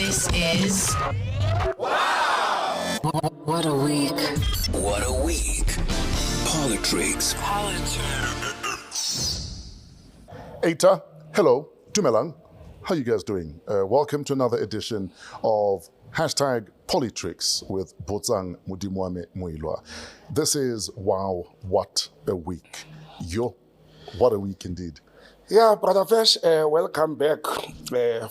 This is WAW! What a week. What a week. PoliTricks. Eita, hello, Dumelang. How you guys doing? Welcome to another edition of #PoliTricks with Botsang Modimowame Moiloa. This is WAW, what a week. Yo, what a week indeed. Yeah, Brother Fresh, welcome back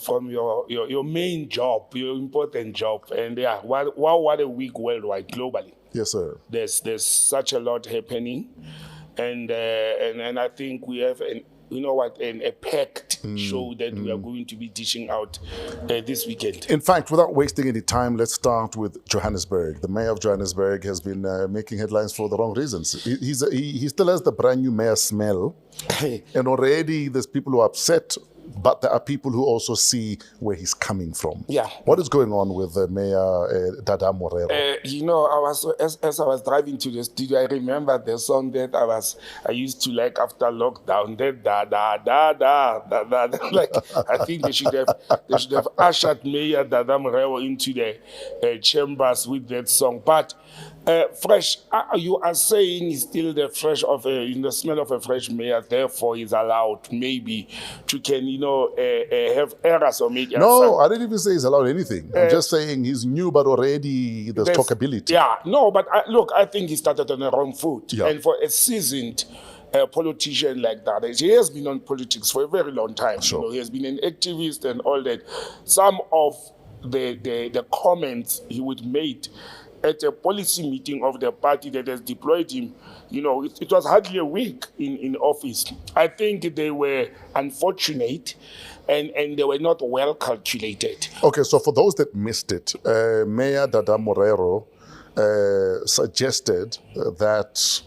from your main job, your important job. And yeah, what a week worldwide, globally. Yes, sir. There's such a lot happening. And I think we have a packed show that we are going to be dishing out this weekend. In fact, without wasting any time, let's start with Johannesburg. The mayor of Johannesburg has been making headlines for the wrong reasons. He still has the brand new mayor smell. And already there's people who are upset, but there are people who also see where he's coming from. Yeah. What is going on with Mayor Dada Morero? As I was driving to the studio, I remember the song that I used to like after lockdown. That da. Like, I think they should have ushered Mayor Dada Morero into the chambers with that song. But Fresh, you are saying he's still the smell of a fresh mayor, therefore he's allowed maybe to have errors or make errors. No, I didn't even say he's allowed anything. I'm just saying he's new, but already there's talkability. Yeah, no, but I think he started on the wrong foot. Yeah. And for a seasoned politician like that, he has been on politics for a very long time. Sure. He has been an activist and all that. Some of the comments he would make at a policy meeting of the party that has deployed him, it was hardly a week in office. I think they were unfortunate and they were not well calculated. Okay, so for those that missed it, Mayor Dada Morero suggested that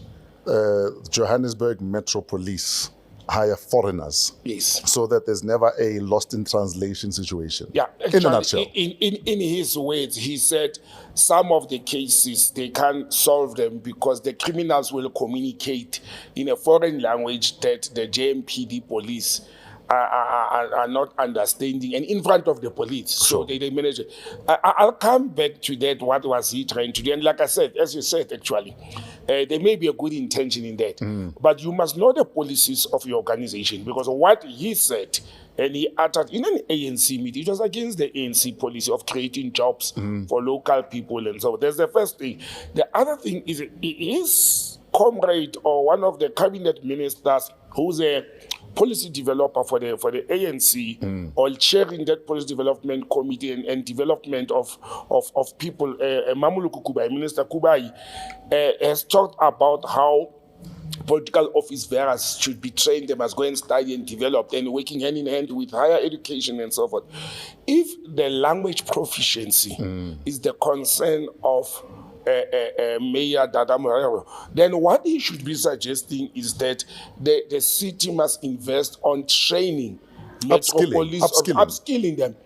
Johannesburg Metro Police hire foreigners. Yes. So that there's never a lost in translation situation. Yeah. Actually, in a nutshell. In his words, he said some of the cases, they can't solve them because the criminals will communicate in a foreign language that the JMPD police are not understanding, and in front of the police. Sure. So they manage it. I'll come back to that. What was he trying to do? And like I said, as you said, actually, there may be a good intention in that. But you must know the policies of your organization, because what he said, and he uttered in an ANC meeting, it was against the ANC policy of creating jobs for local people. And so there's the first thing. The other thing is his comrade or one of the cabinet ministers who's a policy developer for the ANC, or chairing that policy development committee and development of people, Mamuluku Kubai, Minister Kubai, has talked about how political office bearers should be trained, they must go and study and develop, and working hand in hand with higher education and so forth. If the language proficiency is the concern of Mayor Dada Morero, then what he should be suggesting is that the city must invest on training, upskilling them,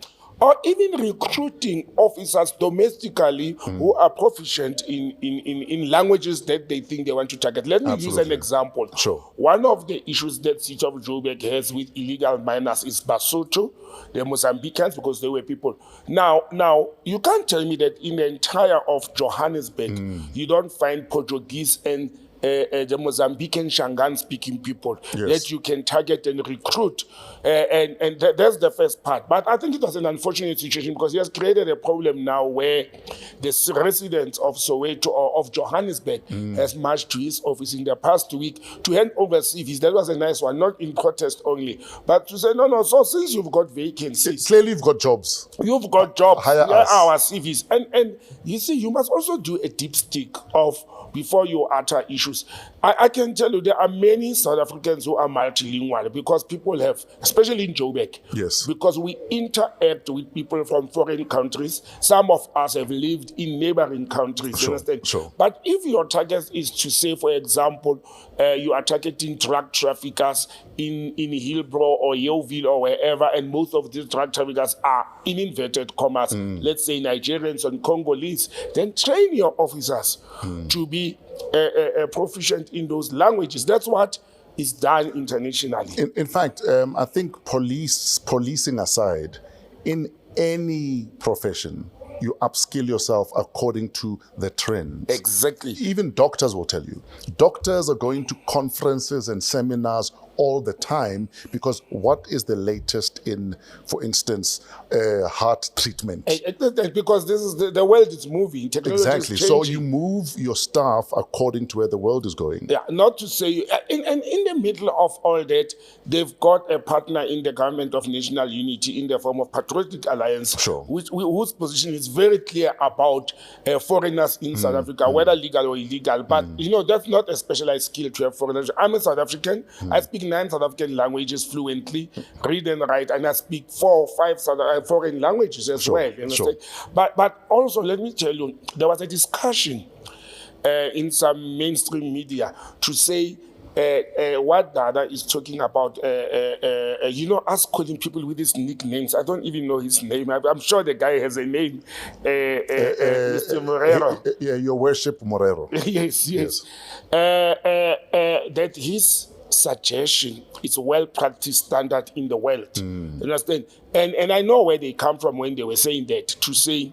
or even recruiting officers domestically who are proficient in languages that they think they want to target. Let me use an example. Sure. One of the issues that city of Joburg has with illegal miners is Basotho, the Mozambicans, because they were people. Now, you can't tell me that in the entire of Johannesburg, you don't find Portuguese and the Mozambican Shangaan-speaking people that you can target and recruit. And that's the first part. But I think it was an unfortunate situation because he has created a problem now where the residents of Soweto or of Johannesburg has marched to his office in the past week to hand over CVs. That was a nice one, not in protest only, but to say, no, so since you've got vacancies. Clearly you've got jobs. You've got jobs. Hire us. Our CVs. And you see, you must also do a dipstick of before you utter issues. I can tell you there are many South Africans who are multilingual because people have, especially in Joburg, yes, because we interact with people from foreign countries. Some of us have lived in neighboring countries, you understand? Sure. But if your target is to say, for example, you are targeting drug traffickers in Hillbrow or Yeoville or wherever, and most of these drug traffickers are, in inverted commas, let's say Nigerians and Congolese, then train your officers to be proficient in those languages. That's what is done internationally. In fact, I think policing aside, in any profession, you upskill yourself according to the trends. Exactly. Even doctors will tell you. Doctors are going to conferences and seminars all the time because what is the latest in, for instance, heart treatment? Because this is the world is moving. Technology Exactly. is So changing. you move your staff according to where the world is going. Yeah, not to say, and in the middle of all that, they've got a partner in the government of national unity in the form of Patriotic Alliance, Sure. whose position is very clear about foreigners in South Africa, whether legal or illegal. But, that's not a specialized skill to have foreigners. I'm a South African. I speak 9 South African languages fluently, read and write, and I speak 4 or 5 foreign languages as well. You understand? Sure. But also, let me tell you, there was a discussion in some mainstream media to say what Dada is talking about, us calling people with these nicknames. I don't even know his name. I'm sure the guy has a name, Mr. Morero. Yeah, Your Worship Morero. Yes. That his suggestion is a well-practiced standard in the world. You understand? And I know where they come from when they were saying that, to say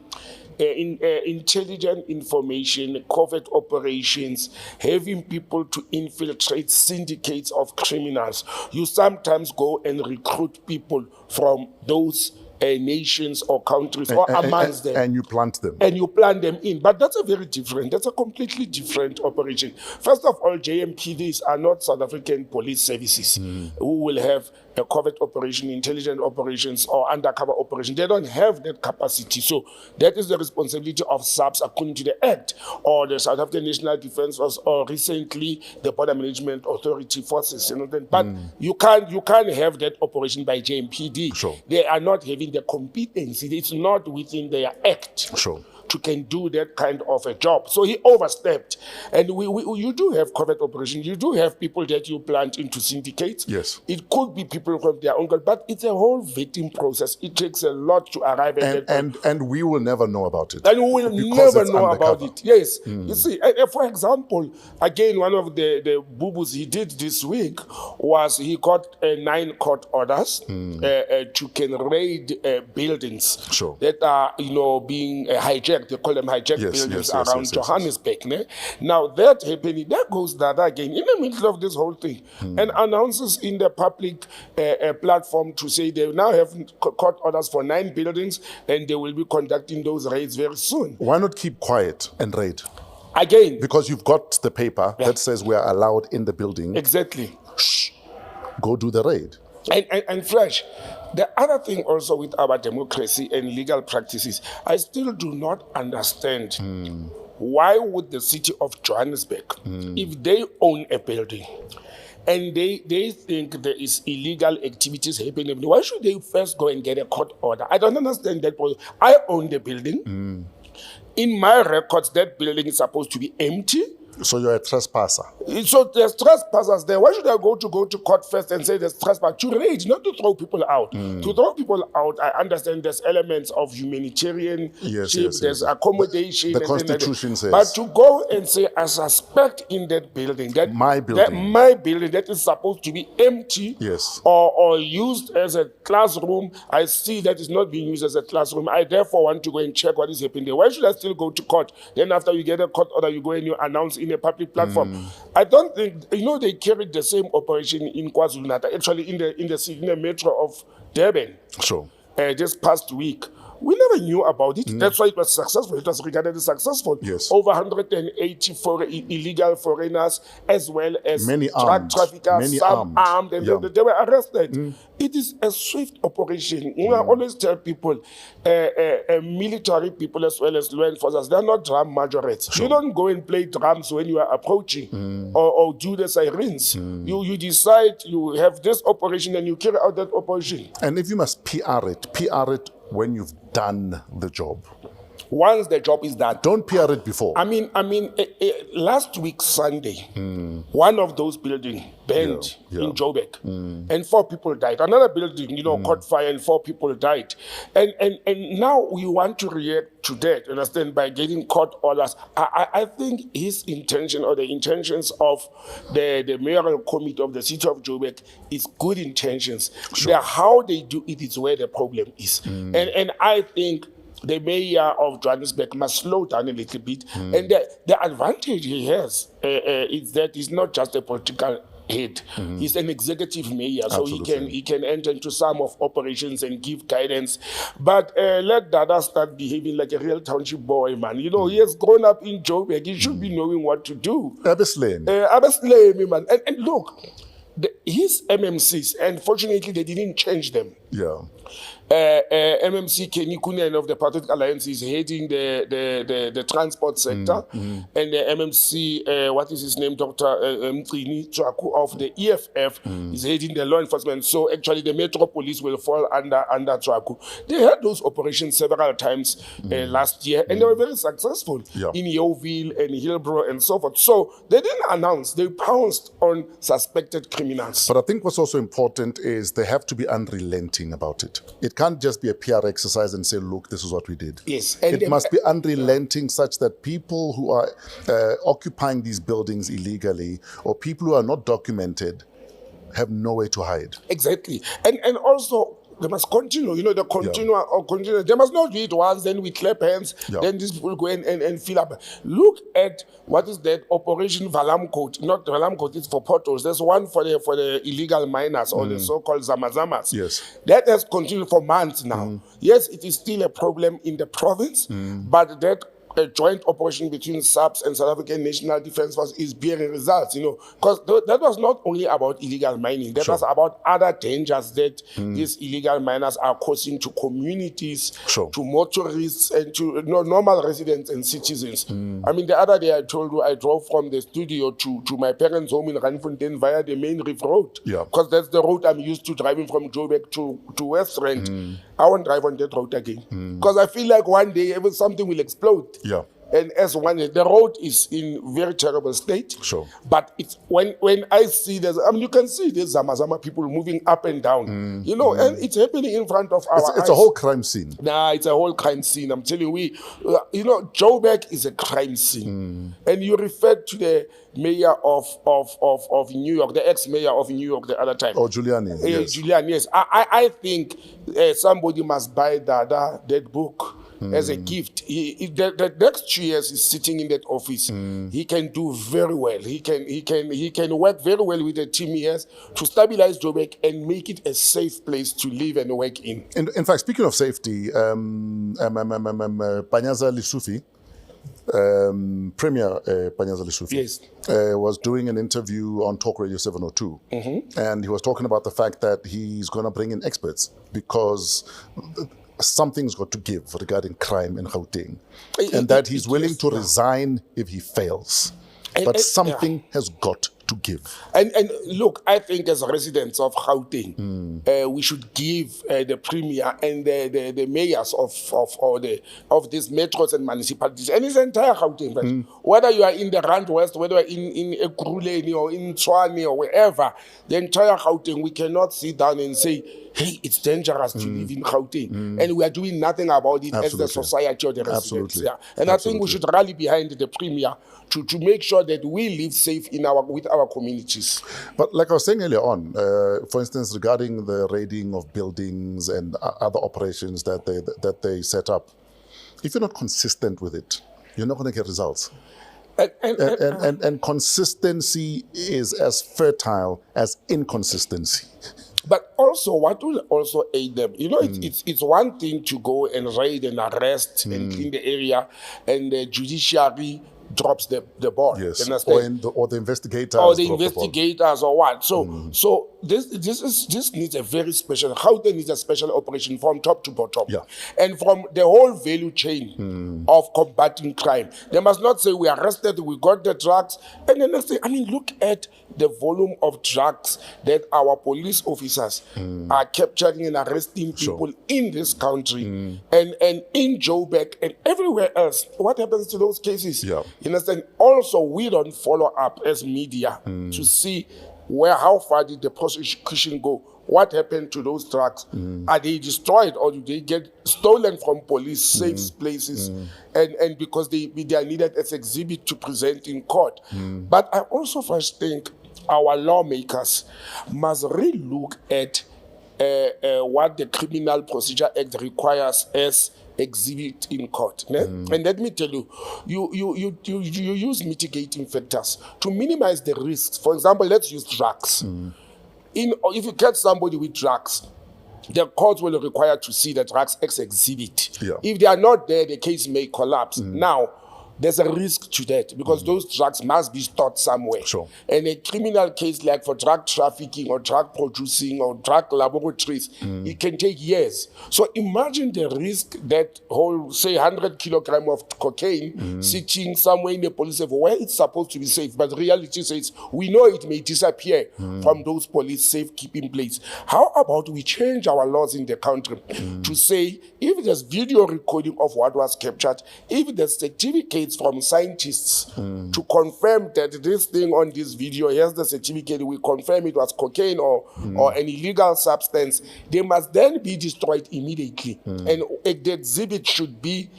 intelligent information, covert operations, having people to infiltrate syndicates of criminals. You sometimes go and recruit people from those nations or countries or amongst them. And you plant them. And you plant them in. But that's a completely different operation. First of all, JMPDs are not South African police services who will have a covert operation, intelligent operations, or undercover operation. They don't have that capacity. So that is the responsibility of SAPS according to the Act, or the South African National Defence Force, or recently the Border Management Authority forces. But you can't have that operation by JMPD. Sure. They are not having the competency. It's not within their act. Sure. To can do that kind of a job. So he overstepped. And you do have covert operations. You do have people that you plant into syndicates. Yes. It could be people from their own country, but it's a whole vetting process. It takes a lot to arrive at that. And we will never know about it. And we will because never it's know undercover. about it. Yes. You see, for example, again, one of the boo-boos he did this week was he got 9 court orders to can raid buildings Sure. that are, being hijacked. They call them hijacked buildings around Johannesburg. Yes. Now that happening, there goes Dada again in the middle of this whole thing and announces in the public platform to say they now have court orders for 9 buildings and they will be conducting those raids very soon. Why not keep quiet and raid? Again. Because you've got the paper that says we are allowed in the building. Exactly. Shh. Go do the raid. And Fresh, the other thing also with our democracy and legal practices, I still do not understand why would the city of Johannesburg, if they own a building and they think there is illegal activities happening, why should they first go and get a court order? I don't understand that. I own the building. In my records, that building is supposed to be empty. So you're a trespasser. So there's trespassers there. Why should I go to court first and say there's trespass? To raid, not to throw people out. To throw people out, I understand there's elements of humanitarian, there's accommodation. The Constitution says. But to go and say, I suspect in that building, my building that is supposed to be empty, yes, or used as a classroom, I see that it's not being used as a classroom. I therefore want to go and check what is happening there. Why should I still go to court? Then after you get a court order, you go and you announce in a public platform. I don't think, they carried the same operation in KwaZulu-Natal, actually in the metro of Durban. Sure. This past week. We never knew about it. That's why it was successful. It was regarded as successful. Yes. Over 180 illegal foreigners, as well as many drug traffickers, some armed, and they were arrested. It is a swift operation. I always tell people, military people as well as law enforcers, they're not drum majorettes. Sure. You don't go and play drums when you are approaching or do the sirens. You decide you have this operation and you carry out that operation. And if you must PR it when you've done the job. once the job is done. Don't PR it before. I mean, last week Sunday, one of those buildings burned in Joburg, and 4 people died. Another building, caught fire and 4 people died. And now we want to react to that, understand, by getting court orders. I think his intention or the intentions of the mayoral committee of the city of Joburg is good intentions. Sure. How they do it is where the problem is. And I think the mayor of Johannesburg must slow down a little bit. And the advantage he has is that he's not just a political head. He's an executive mayor, so he can enter into some of operations and give guidance. But let Dada start behaving like a real township boy, man. He has grown up in Joburg. He should be knowing what to do. Abeslame. Man. And look, his MMCs, unfortunately, they didn't change them. Yeah. MMC Kenny Kunen of the Patriotic Alliance is heading the transport sector, and the MMC, what is his name, Dr. Mtrini Tshwaku of the EFF is heading the law enforcement. So actually the Metro Police will fall under Tshwaku. They had those operations several times last year, and they were very successful in Yeoville and Hillbrow and so forth. So they didn't announce, they pounced on suspected criminals. But I think what's also important is they have to be unrelenting about it. It can't just be a PR exercise and say, look, this is what we did. Yes. And it must be unrelenting such that people who are occupying these buildings illegally or people who are not documented have nowhere to hide. Exactly. And also, they must continue, continue. They must not do it once, then we clap hands, then these people go and fill up. Look at what is that Operation Valam Code. Not Valam Code, it's for potholes. There's one for the illegal miners or the so-called Zamazamas. Yes. That has continued for months now. Yes, it is still a problem in the province, but that a joint operation between SAPS and South African National Defence Force is bearing results, because that was not only about illegal mining, that was about other dangers that these illegal miners are causing to communities, to motorists, and to normal residents and citizens. I mean, the other day I told you I drove from the studio to my parents' home in Randfontein via the main Reef Road, because that's the road I'm used to driving from Joburg to West Rand. I won't drive on that road again, because I feel like one day something will explode. Yeah. And as the road is in very terrible state. Sure. But it's when I see this, you can see these Zamazama people moving up and down, and it's happening in front of our eyes. It's a whole crime scene. It's a whole crime scene. I'm telling you, Joburg is a crime scene. And you referred to the mayor of New York, the ex-mayor of New York the other time. Oh, Giuliani. Yes. Giuliani, yes. I think somebody must buy that book as a gift. The next 2 years he's sitting in that office. He can do very well. He can work very well with the team he has to stabilize Joburg and make it a safe place to live and work in. In fact, speaking of safety, Panyaza Lesufi, Premier Panyaza Lesufi, was doing an interview on Talk Radio 702, and he was talking about the fact that he's going to bring in experts because something's got to give regarding crime in Gauteng, and that he's willing to resign if he fails. But something has got to give. And look, I think as residents of Gauteng, we should give the premier and the mayors of these metros and municipalities and his entire Gauteng, whether you are in the Rand West, whether you are in Ekurhuleni or in Tshwane or wherever, the entire Gauteng, we cannot sit down and say, hey, it's dangerous to live in Gauteng, and we are doing nothing about it as the society or the residents. And I think we should rally behind the premier to make sure that we live safe with our communities. But like I was saying earlier on, for instance, regarding the raiding of buildings and other operations that they set up, if you're not consistent with it, you're not going to get results. And consistency is as fertile as inconsistency. But also, what will also aid them? It's one thing to go and raid and arrest and clean the area, and the judiciary drops the ball. Yes, or the investigators. Or the investigators or what. So this needs a very special, Gauteng needs a special operation from top to bottom. Yeah. And from the whole value chain of combating crime. They must not say we arrested, we got the drugs, and the next thing, look at the volume of drugs that our police officers are capturing and arresting people in this country and in Joburg and everywhere else. What happens to those cases? Yeah. You understand? Also, we don't follow up as media to see how far did the prosecution go? What happened to those drugs? Are they destroyed or do they get stolen from police safe places? And because they are needed as exhibit to present in court. But I also first think our lawmakers must relook at what the Criminal Procedure Act requires as exhibit in court. And let me tell you, you use mitigating factors to minimize the risks. For example, let's use drugs. If you catch somebody with drugs, the court will require to see the drugs as exhibit. Yeah. If they are not there, the case may collapse. Now, there's a risk to that because those drugs must be stored somewhere. Sure. And a criminal case like for drug trafficking or drug producing or drug laboratories, it can take years. So imagine the risk that whole, say, 100 kilograms of cocaine sitting somewhere in the police safe where it's supposed to be safe. But reality says we know it may disappear from those police safekeeping places. How about we change our laws in the country to say if there's video recording of what was captured, if there's certificates from scientists to confirm that this thing on this video, here's the certificate, we confirm it was cocaine or an illegal substance, they must then be destroyed immediately. And the exhibit should be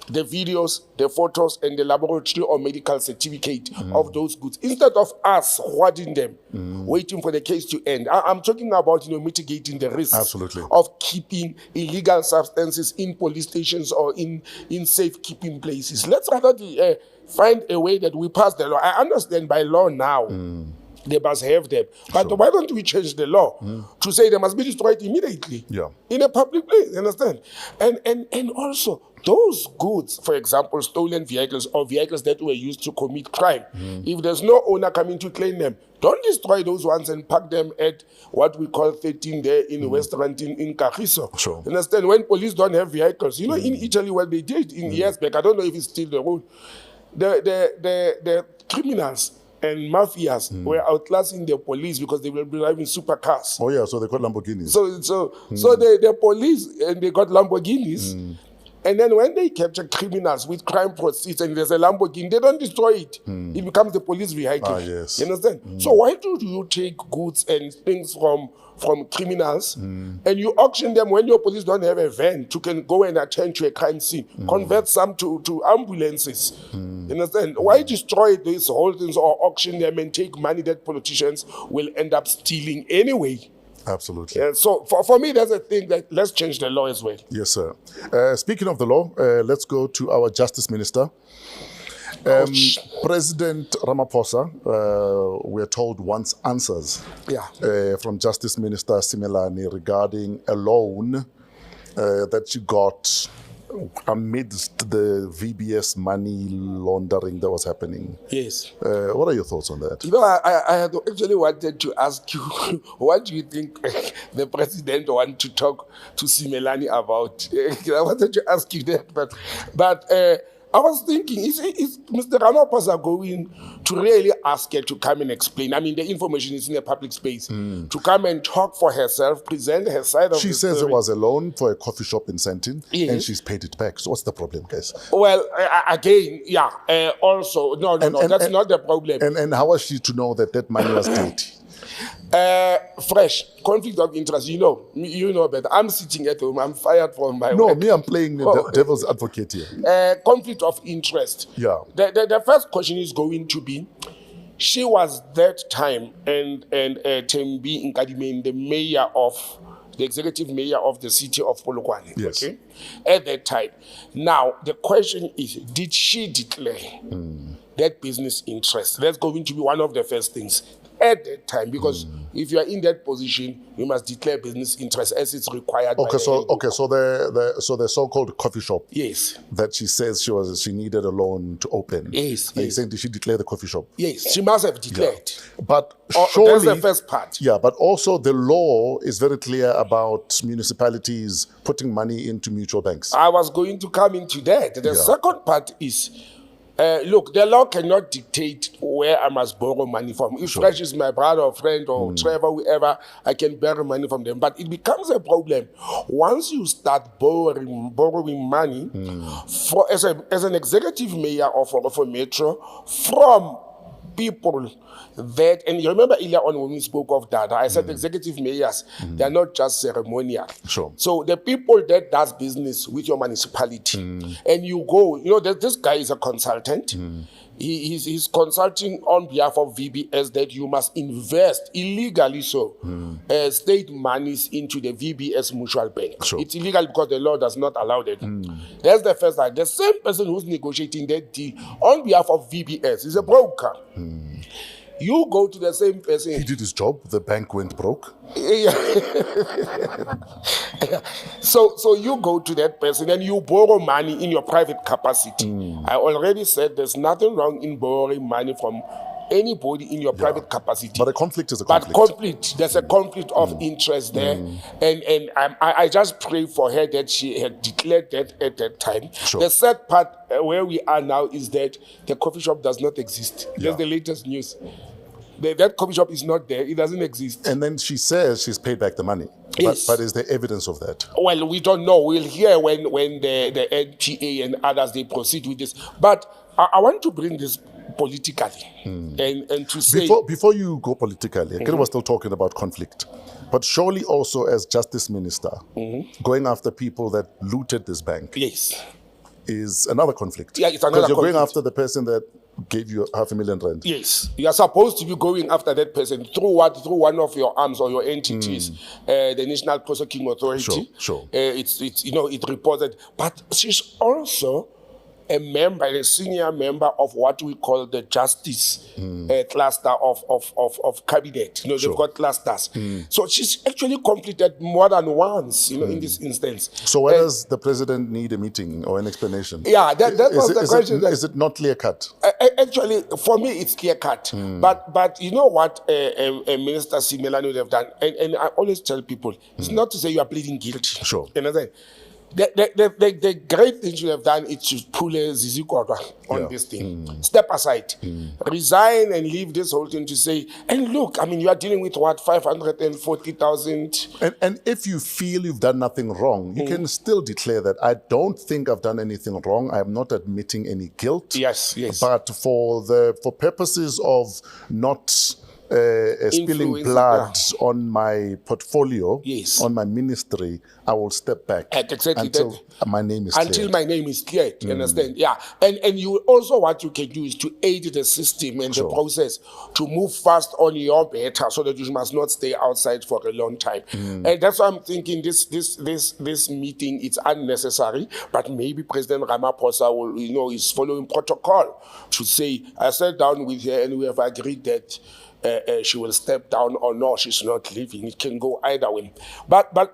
the videos, the photos, and the laboratory or medical certificate of those goods. Instead of us hoarding them, waiting for the case to end. I'm talking about mitigating the risks of keeping illegal substances in police stations or in safekeeping places. Let's rather find a way that we pass the law. I understand by law now. They must have them. But why don't we change the law to say they must be destroyed immediately in a public place, you understand? And also, those goods, for example, stolen vehicles or vehicles that were used to commit crime, if there's no owner coming to claim them, don't destroy those ones and pack them at what we call 13 there in restaurant in Kagiso. Sure. Understand? When police don't have vehicles, in Italy what they did in years back, I don't know if it's still the rule, the criminals and mafias were outclassing the police because they were driving supercars. Oh yeah, so they got Lamborghinis. So the police and they got Lamborghinis. And then when they capture criminals with crime proceeds and there's a Lamborghini, they don't destroy it. It becomes the police vehicle. Yes. You understand? So why do you take goods and things from criminals and you auction them when your police don't have a van to can go and attend to a crime scene, convert some to ambulances? You understand? Why destroy these whole things or auction them and take money that politicians will end up stealing anyway? Absolutely. So for me, that's a thing that let's change the law as well. Yes, sir. Speaking of the law, let's go to our Justice Minister. President Ramaphosa, we are told, wants answers from Justice Minister Simelane regarding a loan that she got amidst the VBS money laundering that was happening. Yes. What are your thoughts on that? I had actually wanted to ask you, what do you think the president wants to talk to Simelane about? I wanted to ask you that, but I was thinking, is Mr. Ramaphosa going to really ask her to come and explain? I mean, the information is in the public space. To come and talk for herself, present her side of the story. She says it was a loan for a coffee shop in Sentin, and she's paid it back. So what's the problem, guys? Well, again, also, no, that's not the problem. And how was she to know that money was paid? Fresh conflict of interest. You know better. I'm sitting at home. I'm fired from my work. Me, I'm playing the devil's advocate here. Conflict of interest. Yeah. The first question is going to be, she was that time and Tembi Nkadime, the executive mayor of the city of Polokwane. Yes. Okay. At that time. Now the question is, did she declare that business interest? That's going to be one of the first things at that time, because if you are in that position, you must declare business interest as it's required. So the so-called coffee shop. Yes. That she says she needed a loan to open. Yes. Are you saying, did she declare the coffee shop? Yes, she must have declared. Yeah. But surely, that's the first part. Yeah, but also the law is very clear about municipalities putting money into mutual banks. I was going to come into that. The second part is, Look, the law cannot dictate where I must borrow money from. If Fresh is my brother or friend or Trevor, whoever, I can borrow money from them. But it becomes a problem once you start borrowing money as an executive mayor of a metro from people that, and you remember earlier on when we spoke of data, I said executive mayors, they're not just ceremonial. Sure. So the people that does business with your municipality, and you go, this guy is a consultant. He's consulting on behalf of VBS that you must invest illegally state monies into the VBS mutual bank. Sure. It's illegal because the law does not allow that. That's the first time. The same person who's negotiating that deal on behalf of VBS is a broker. You go to the same person. He did his job. The bank went broke. So you go to that person and you borrow money in your private capacity. I already said there's nothing wrong in borrowing money from anybody in your private capacity. But a conflict is a But conflict. there's a conflict of interest there. And I just pray for her that she had declared that at that time. Sure. The sad part where we are now is that the coffee shop does not exist. That's the latest news. That coffee shop is not there. It doesn't exist. And then she says she's paid back the money. Yes. But is there evidence of that? Well, we don't know. We'll hear when the NPA and others, they proceed with this. But I want to bring this politically and to say... Before you go politically, Akira was still talking about conflict. But surely also as Justice Minister, going after people that looted this bank is another conflict. Yeah, it's another Because you're going conflict. after the person that gave you $500,000 rand. Yes, you are supposed to be going after that person through what? Through one of your arms or your entities, the National Prosecuting Authority. Sure. It's it reported, but she's also a member, a senior member of what we call the justice cluster of cabinet. They've got clusters. So she's actually completed more than once, in this instance. So why does the president need a meeting or an explanation? Yeah, that was the question. Is it not clear cut? Actually, for me, it's clear cut. But you know what a Minister Simelane would have done? And I always tell people, it's not to say you are pleading guilty. Sure. You know what I'm saying? The great thing you have done is to pull a Zizi Kodwa on this thing. Step aside. Resign and leave this whole thing to say, and look, you are dealing with what, 540,000? And if you feel you've done nothing wrong, you can still declare that I don't think I've done anything wrong. I am not admitting any guilt. Yes. But for purposes of not spilling blood on my portfolio, on my ministry, I will step back until my name is cleared. Until my name is cleared, you understand? Yeah. And you also, what you can do is to aid the system and the process to move fast on your better so that you must not stay outside for a long time. And that's why I'm thinking this meeting is unnecessary, but maybe President Ramaphosa will, is following protocol to say, I sat down with her and we have agreed that she will step down or no, she's not leaving. It can go either way. But I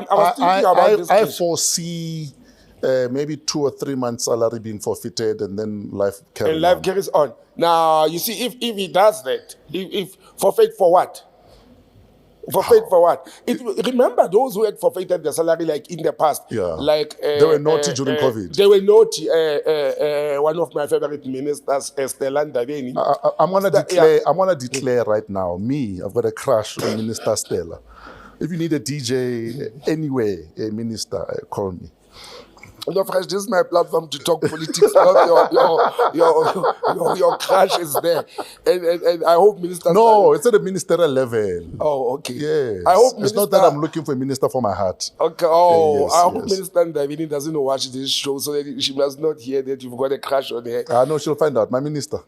was thinking about this. I foresee maybe 2 or 3 months salary being forfeited and then life carries on. Now, you see, if he does that, if forfeit for what? Forfeit for what? Remember those who had forfeited their salary like in the past. Yeah. Like they were naughty during COVID. They were naughty. One of my favorite ministers, Stella Ndabeni. I'm gonna declare right now. I've got a crush on Minister Stella. If you need a DJ anywhere, a minister, call me. No, Fresh, this is my platform to talk politics. Not your crash is there. And I hope Minister... No, it's at a ministerial level. Oh, okay. Yes. I hope it's not that I'm looking for a minister for my heart. Okay. Oh, yes, I hope Minister Ndabeni doesn't watch this show so that she must not hear that you've got a crash on her. I know she'll find out. My minister.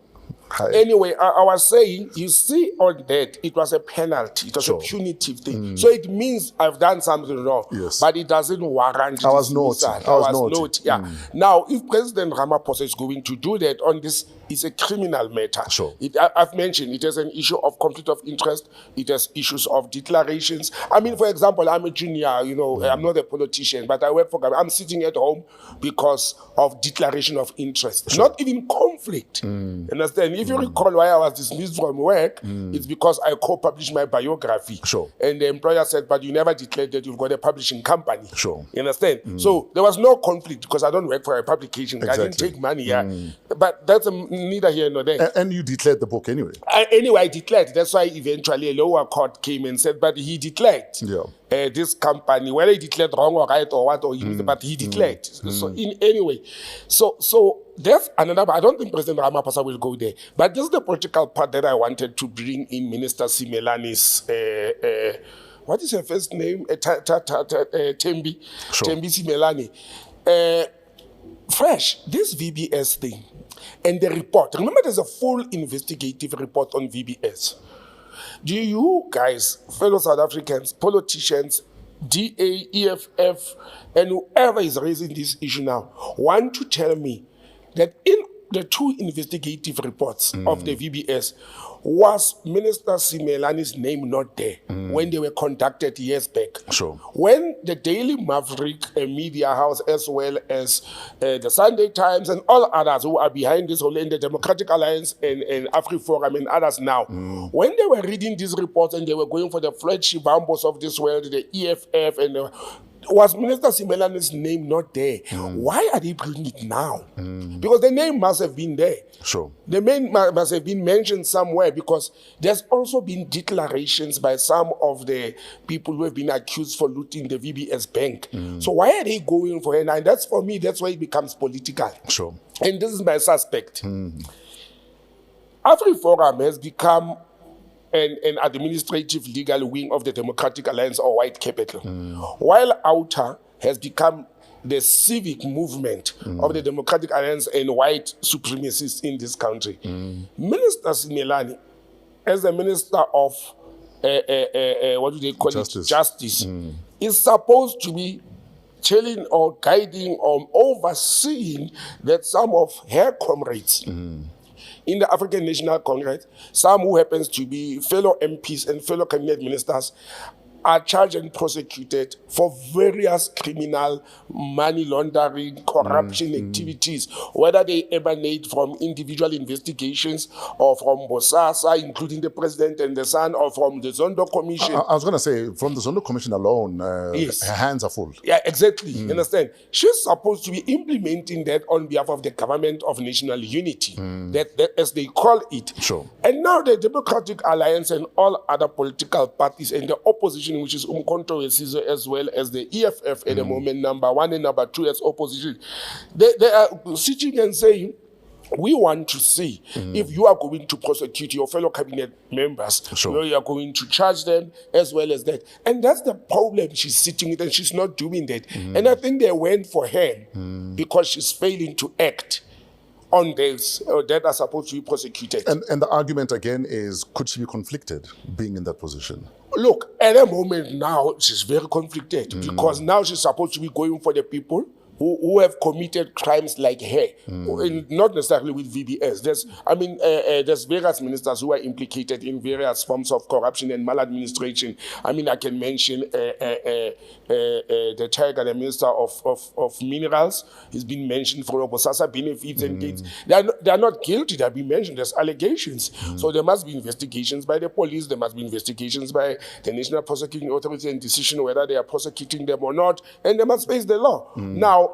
Hi. Anyway, I was saying, you see on that, it was a penalty. It was a punitive thing. So it means I've done something wrong. Yes. But it doesn't warrant... I was naughty. Yeah. Now, if President Ramaphosa is going to do that on this is a criminal matter. Sure. I've mentioned it has an issue of conflict of interest. It has issues of declarations. I mean, for example, I'm a junior, you know, I'm not a politician, but I work for government. I'm sitting at home because of declaration of interest, not even conflict. Understand? If you recall why I was dismissed from work, it's because I co-published my biography. Sure. And the employer said, but you never declared that you've got a publishing company. Sure. You understand? So there was no conflict because I don't work for a publication. Exactly. I didn't take money. But that's neither here nor there. And you declared the book anyway. Anyway, I declared. That's why eventually a lower court came and said, but he declared this company, whether he declared wrong or right or what, but he declared. So in any way. So there's another, I don't think President Ramaphosa will go there. But this is the political part that I wanted to bring in Minister Simelane's, what is her first name? Tembi. Sure. Tembi Simelane. Fresh, this VBS thing and the report. Remember, there's a full investigative report on VBS. Do you guys, fellow South Africans, politicians, DA, EFF, and whoever is raising this issue now, want to tell me that in the two investigative reports of the VBS, was Minister Simelane's name not there when they were conducted years back? Sure. When the Daily Maverick, a media house, as well as the Sunday Times and all others who are behind this whole, in the Democratic Alliance and AfriForum and others now, when they were reading these reports and they were going for the Floyd Shivambos of this world, the EFF, and was Minister Simelane's name not there? Why are they bringing it now? Because the name must have been there. Sure. The name must have been mentioned somewhere because there's also been declarations by some of the people who have been accused for looting the VBS bank. So why are they going for it? And that's, for me, that's why it becomes political. Sure. And this is my suspect. AfriForum has become an administrative legal wing of the Democratic Alliance or White Capital, while OUTA has become the civic movement of the Democratic Alliance and white supremacists in this country. Minister Simelane, as the Minister of what do they call Justice. it? Justice, is supposed to be telling or guiding or overseeing that some of her comrades in the African National Congress, some who happens to be fellow MPs and fellow cabinet ministers, are charged and prosecuted for various criminal money laundering, corruption activities, whether they emanate from individual investigations or from Bosasa, including the president and the son, or from the Zondo Commission. I was going to say, from the Zondo Commission alone, Yes. her hands are full. Yeah, exactly. You understand? She's supposed to be implementing that on behalf of the government of national unity, that as they call it. Sure. And now the Democratic Alliance and all other political parties and the opposition, which is Umkhonto we Sizwe, as well as the EFF at the moment, number one and number two as opposition, they are sitting and saying, we want to see if you are going to prosecute your fellow cabinet members, Sure. you are going to charge them as well as that. And that's the problem she's sitting with, and she's not doing that. And I think they went for her because she's failing to act on this that are supposed to be prosecuted. And the argument again is, could she be conflicted being in that position? Look, at the moment now, she's very conflicted because now she's supposed to be going for the people who have committed crimes like her, and not necessarily with VBS. There's various ministers who are implicated in various forms of corruption and maladministration. I mean, I can mention the Tiger, the Minister of Minerals. He's been mentioned for Bosasa benefits and gains. They are not guilty. They have been mentioned. There's allegations. So there must be investigations by the police. There must be investigations by the National Prosecuting Authority and decision whether they are prosecuting them or not. And they must face the law. Now,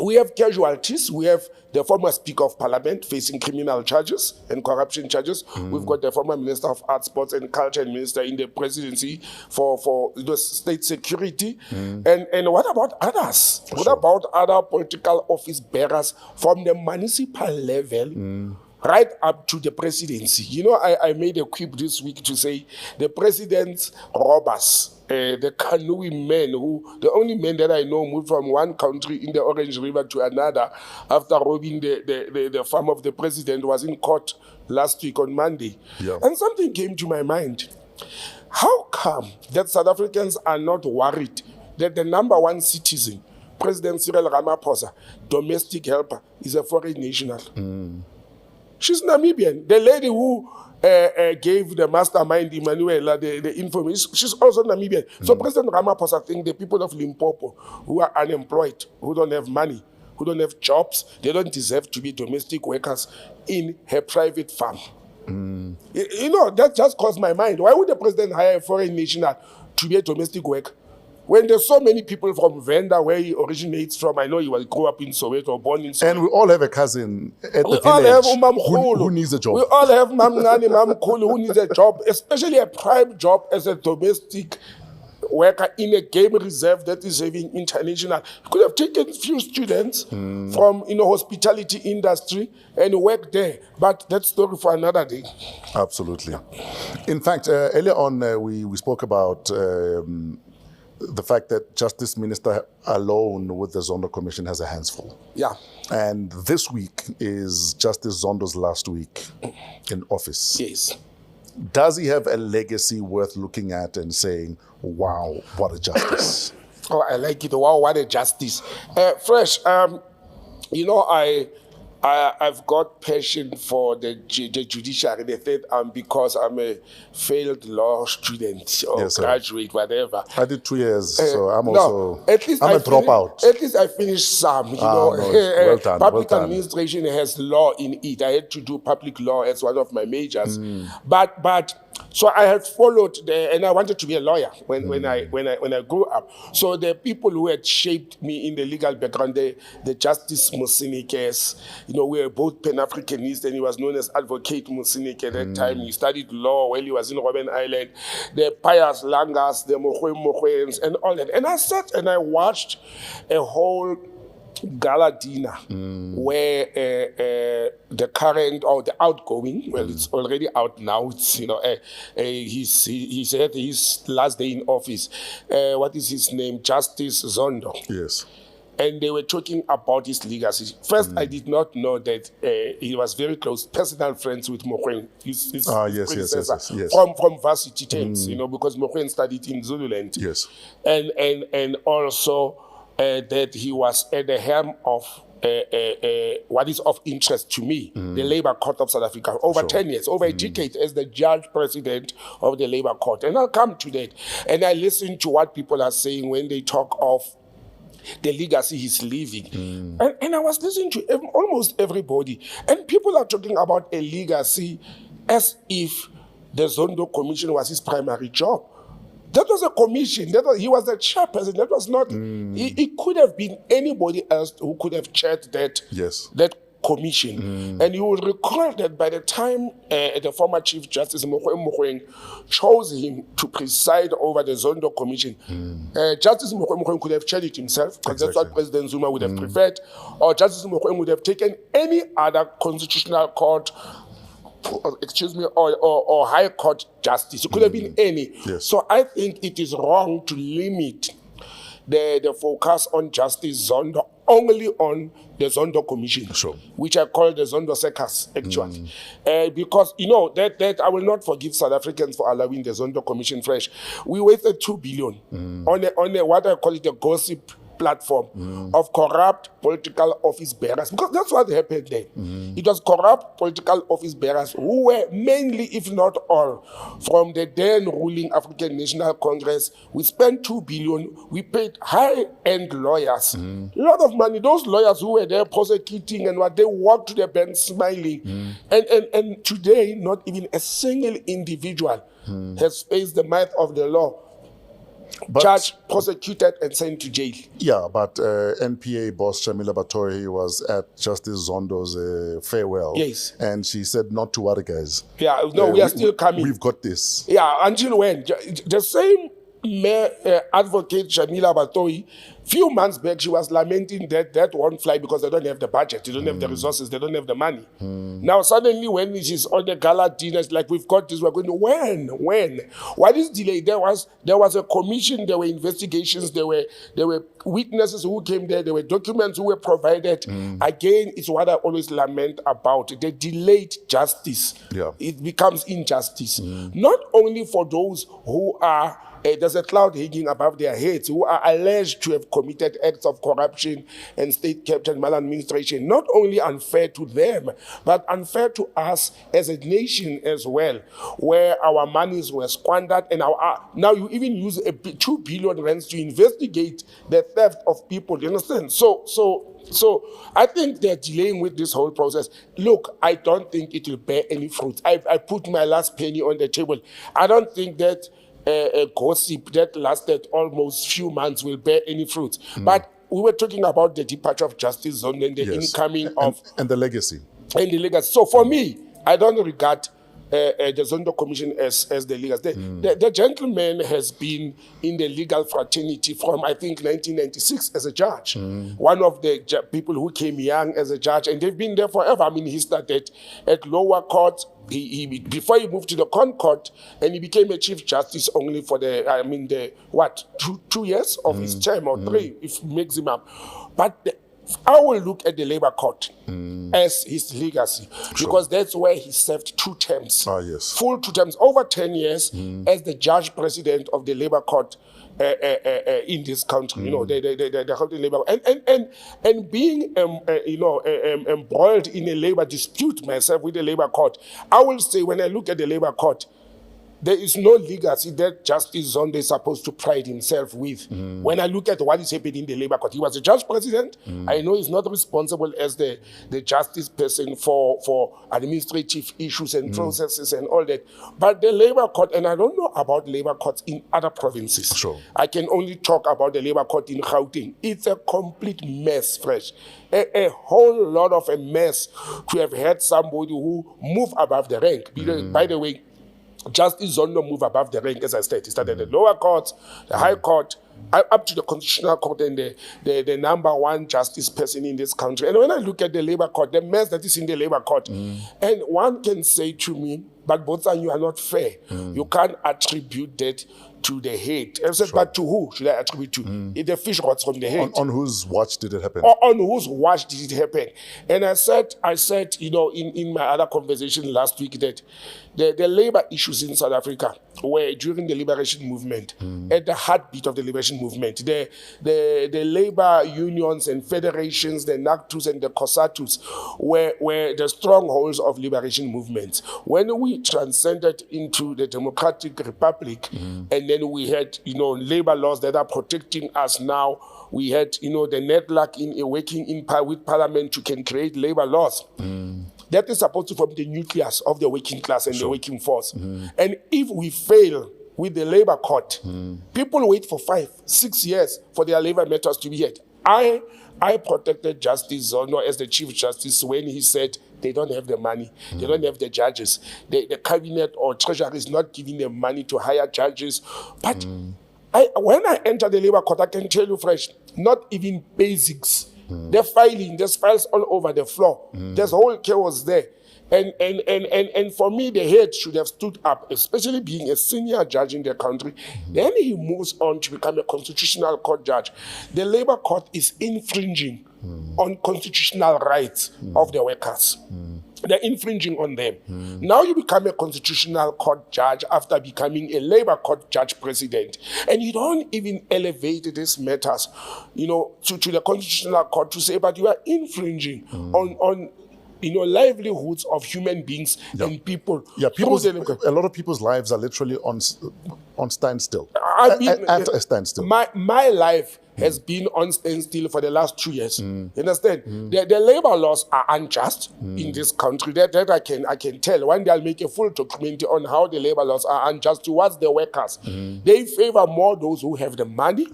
we have casualties. We have the former Speaker of Parliament facing criminal charges and corruption charges. We've got the former Minister of Arts, Sports and Culture and Minister in the presidency for the state security. And what about others? Sure. What about other political office bearers from the municipal level right up to the presidency? You know, I made a quip this week to say the president's robbers, the canoeing men, the only men that I know moved from one country in the Orange River to another after robbing the farm of the president, was in court last week on Monday. Yeah. And something came to my mind. How come that South Africans are not worried that the number one citizen, President Cyril Ramaphosa, domestic helper, is a foreign national? She's Namibian. The lady who gave the mastermind Emmanuela the information, she's also Namibian. So President Ramaphosa thinks the people of Limpopo who are unemployed, who don't have money, who don't have jobs, they don't deserve to be domestic workers in her private farm. You know, that just crossed my mind. Why would the president hire a foreign national to be a domestic worker? When there's so many people from Venda, where he originates from, I know he grew up in Soweto, born in Soweto. And we all have a cousin at the all have village who needs a job. We all have Mam Nani, Mam Kulu who needs a job, especially a prime job as a domestic worker in a game reserve that is having international. You could have taken few students from hospitality industry and work there, but that's story for another day. Absolutely. In fact, earlier on we spoke about the fact that Justice Minister alone with the Zondo Commission has a hands full. Yeah. And this week is Justice Zondo's last week in office. Yes. Does he have a legacy worth looking at and saying, wow, what a justice? Oh, I like it. Wow, what a justice. Fresh, I've got passion for the judiciary, the third arm, because I'm a failed law student or Yes, sir. graduate, whatever. I did 2 years, so I'm at least I'm a dropout. At least I finished some. Well done, Public well done. administration has law in it. I had to do public law as one of my majors, but so I had followed and I wanted to be a lawyer when I grew up. So the people who had shaped me in the legal background, the Justice Musinikes, we were both Pan-Africanists, and he was known as Advocate Musinik at that time. He studied law while he was in Robben Island. The Pius Langas, the Mogoeng, and all that. And I sat and I watched a whole gala dinner where the current or the outgoing, well, it's already out now. It's he said his last day in office. What is his name? Justice Zondo. Yes. And they were talking about his legacy. First, I did not know that he was very close, personal friends with Mogoeng, his predecessor, yes. From varsity terms, because Mogoeng studied in Zululand. Yes. And also that he was at the helm of what is of interest to me, the Labour Court of South Africa, over 10 years, over a decade as the judge president of the Labour Court. And I'll come to that. And I listen to what people are saying when they talk of the legacy he's leaving. And I was listening to almost everybody. And people are talking about a legacy as if the Zondo Commission was his primary job. That was a commission. He was the chairperson. That was not... It could have been anybody else who could have chaired that commission. And you will recall that by the time the former Chief Justice Mogoeng chose him to preside over the Zondo Commission, Justice Mogoeng could have chaired it himself, because that's what President Zuma would have preferred, or Justice Mogoeng would have taken any other constitutional court, or high court justice. It could have been any. Yes. So I think it is wrong to limit the focus on Justice Zondo only on the Zondo Commission, which I call the Zondo Circus, actually. Because, that I will not forgive South Africans for allowing the Zondo Commission fresh. We wasted 2 billion on a what I call it, a gossip platform of corrupt political office bearers, because that's what happened there. It was corrupt political office bearers who were mainly, if not all, from the then ruling African National Congress. We spent 2 billion. We paid high-end lawyers, a lot of money. Those lawyers who were there prosecuting and what, they walked to the bench smiling. And today, not even a single individual has faced the might of the law. But, charged, prosecuted, and sent to jail. Yeah, but NPA boss Shamila Batohi was at Justice Zondo's farewell. Yes. And she said, not to worry, guys. Yeah, no, we are still coming. We've got this. Yeah, until when? The same advocate Shamila Batohi, few months back, she was lamenting that won't fly because they don't have the budget, they don't have the resources, they don't have the money. Now, suddenly, when she's on the gala dinner, it's like, we've got this, we're going to, when? Why this delay? There was a commission, there were investigations, there were witnesses who came there were documents who were provided. Again, it's what I always lament about, the delayed justice. Yeah. It becomes injustice. Not only for those who are there's a cloud hanging above their heads, who are alleged to have committed acts of corruption and state captured maladministration. Not only unfair to them, but unfair to us as a nation as well, where our monies were squandered, and now you even use 2 billion rands to investigate the theft of people. You understand? So I think they're delaying with this whole process. Look, I don't think it will bear any fruit. I put my last penny on the table. I don't think that a gossip that lasted almost few months will bear any fruit. But we were talking about the departure of Justice Zondo and the incoming of... And the legacy. And the legacy. So for me, I don't regard the Zondo Commission as the legacy. The gentleman has been in the legal fraternity from, I think, 1996 as a judge. One of the people who came young as a judge, and they've been there forever. I mean, he started at lower court. Before he moved to the Court, and he became a Chief Justice only for two years of his term, or 3, if maximum. But I will look at the Labour Court as his legacy, because that's where he served 2 terms. Full 2 terms, over 10 years as the Judge President of the Labour Court in this country. You know, the Labour, and being embroiled in a Labour dispute myself with the Labour Court, I will say, when I look at the Labour Court, there is no legacy that Justice Zondo is supposed to pride himself with. When I look at what is happening in the Labour Court, he was a judge president. I know he's not responsible as the justice person for administrative issues and processes and all that. But the Labour Court, and I don't know about Labour courts in other provinces. I can only talk about the Labour Court in Gauteng. It's a complete mess, Fresh. A whole lot of a mess to have had somebody who moved above the rank. By the way, Justice Zondo moved above the rank, as I said. He started at the lower court, the high court, up to the constitutional court, and the number 1 justice person in this country. And when I look at the Labour Court, the mess that is in the Labour Court, and one can say to me, but Botsang, you are not fair. You can't attribute that to the head. I said, but to who should I attribute to? If the fish rots from the head. On whose watch did it happen? On whose watch did it happen? And I said, you know, in my other conversation last week, that the labor issues in South Africa were during the liberation movement, at the heartbeat of the liberation movement. The labor unions and federations, the NACTUs and the COSATUs were the strongholds of liberation movements. When we transcended into the Democratic Republic, and then we had, you know, labor laws that are protecting us now. We had, you know, the network in working in with Parliament to can create labor laws. That is supposed to form the nucleus of the working class and the working force. And if we fail with the Labour Court, people wait for 5-6 years for their labor matters to be heard. I protected Justice Zondo as the Chief Justice when he said they don't have the money, they don't have the judges. The cabinet or treasury is not giving them money to hire judges. But when I enter the Labour Court, I can tell you, Fresh, not even basics. They're filing, there's files all over the floor. There's whole chaos there. And for me, the head should have stood up, especially being a senior judge in the country. Then he moves on to become a constitutional court judge. The Labour Court is infringing on constitutional rights of the workers. They're infringing on them. Now you become a constitutional court judge after becoming a Labour Court judge president. And you don't even elevate these matters, you know, to the constitutional court to say, but you are infringing on you know, livelihoods of human beings and people. Yeah, a lot of people's lives are literally on standstill. At a standstill. My life has been on standstill for the last 2 years. You understand? The labor laws are unjust in this country. That I can tell. One day I'll make a full documentary on how the labor laws are unjust towards the workers. They favor more those who have the money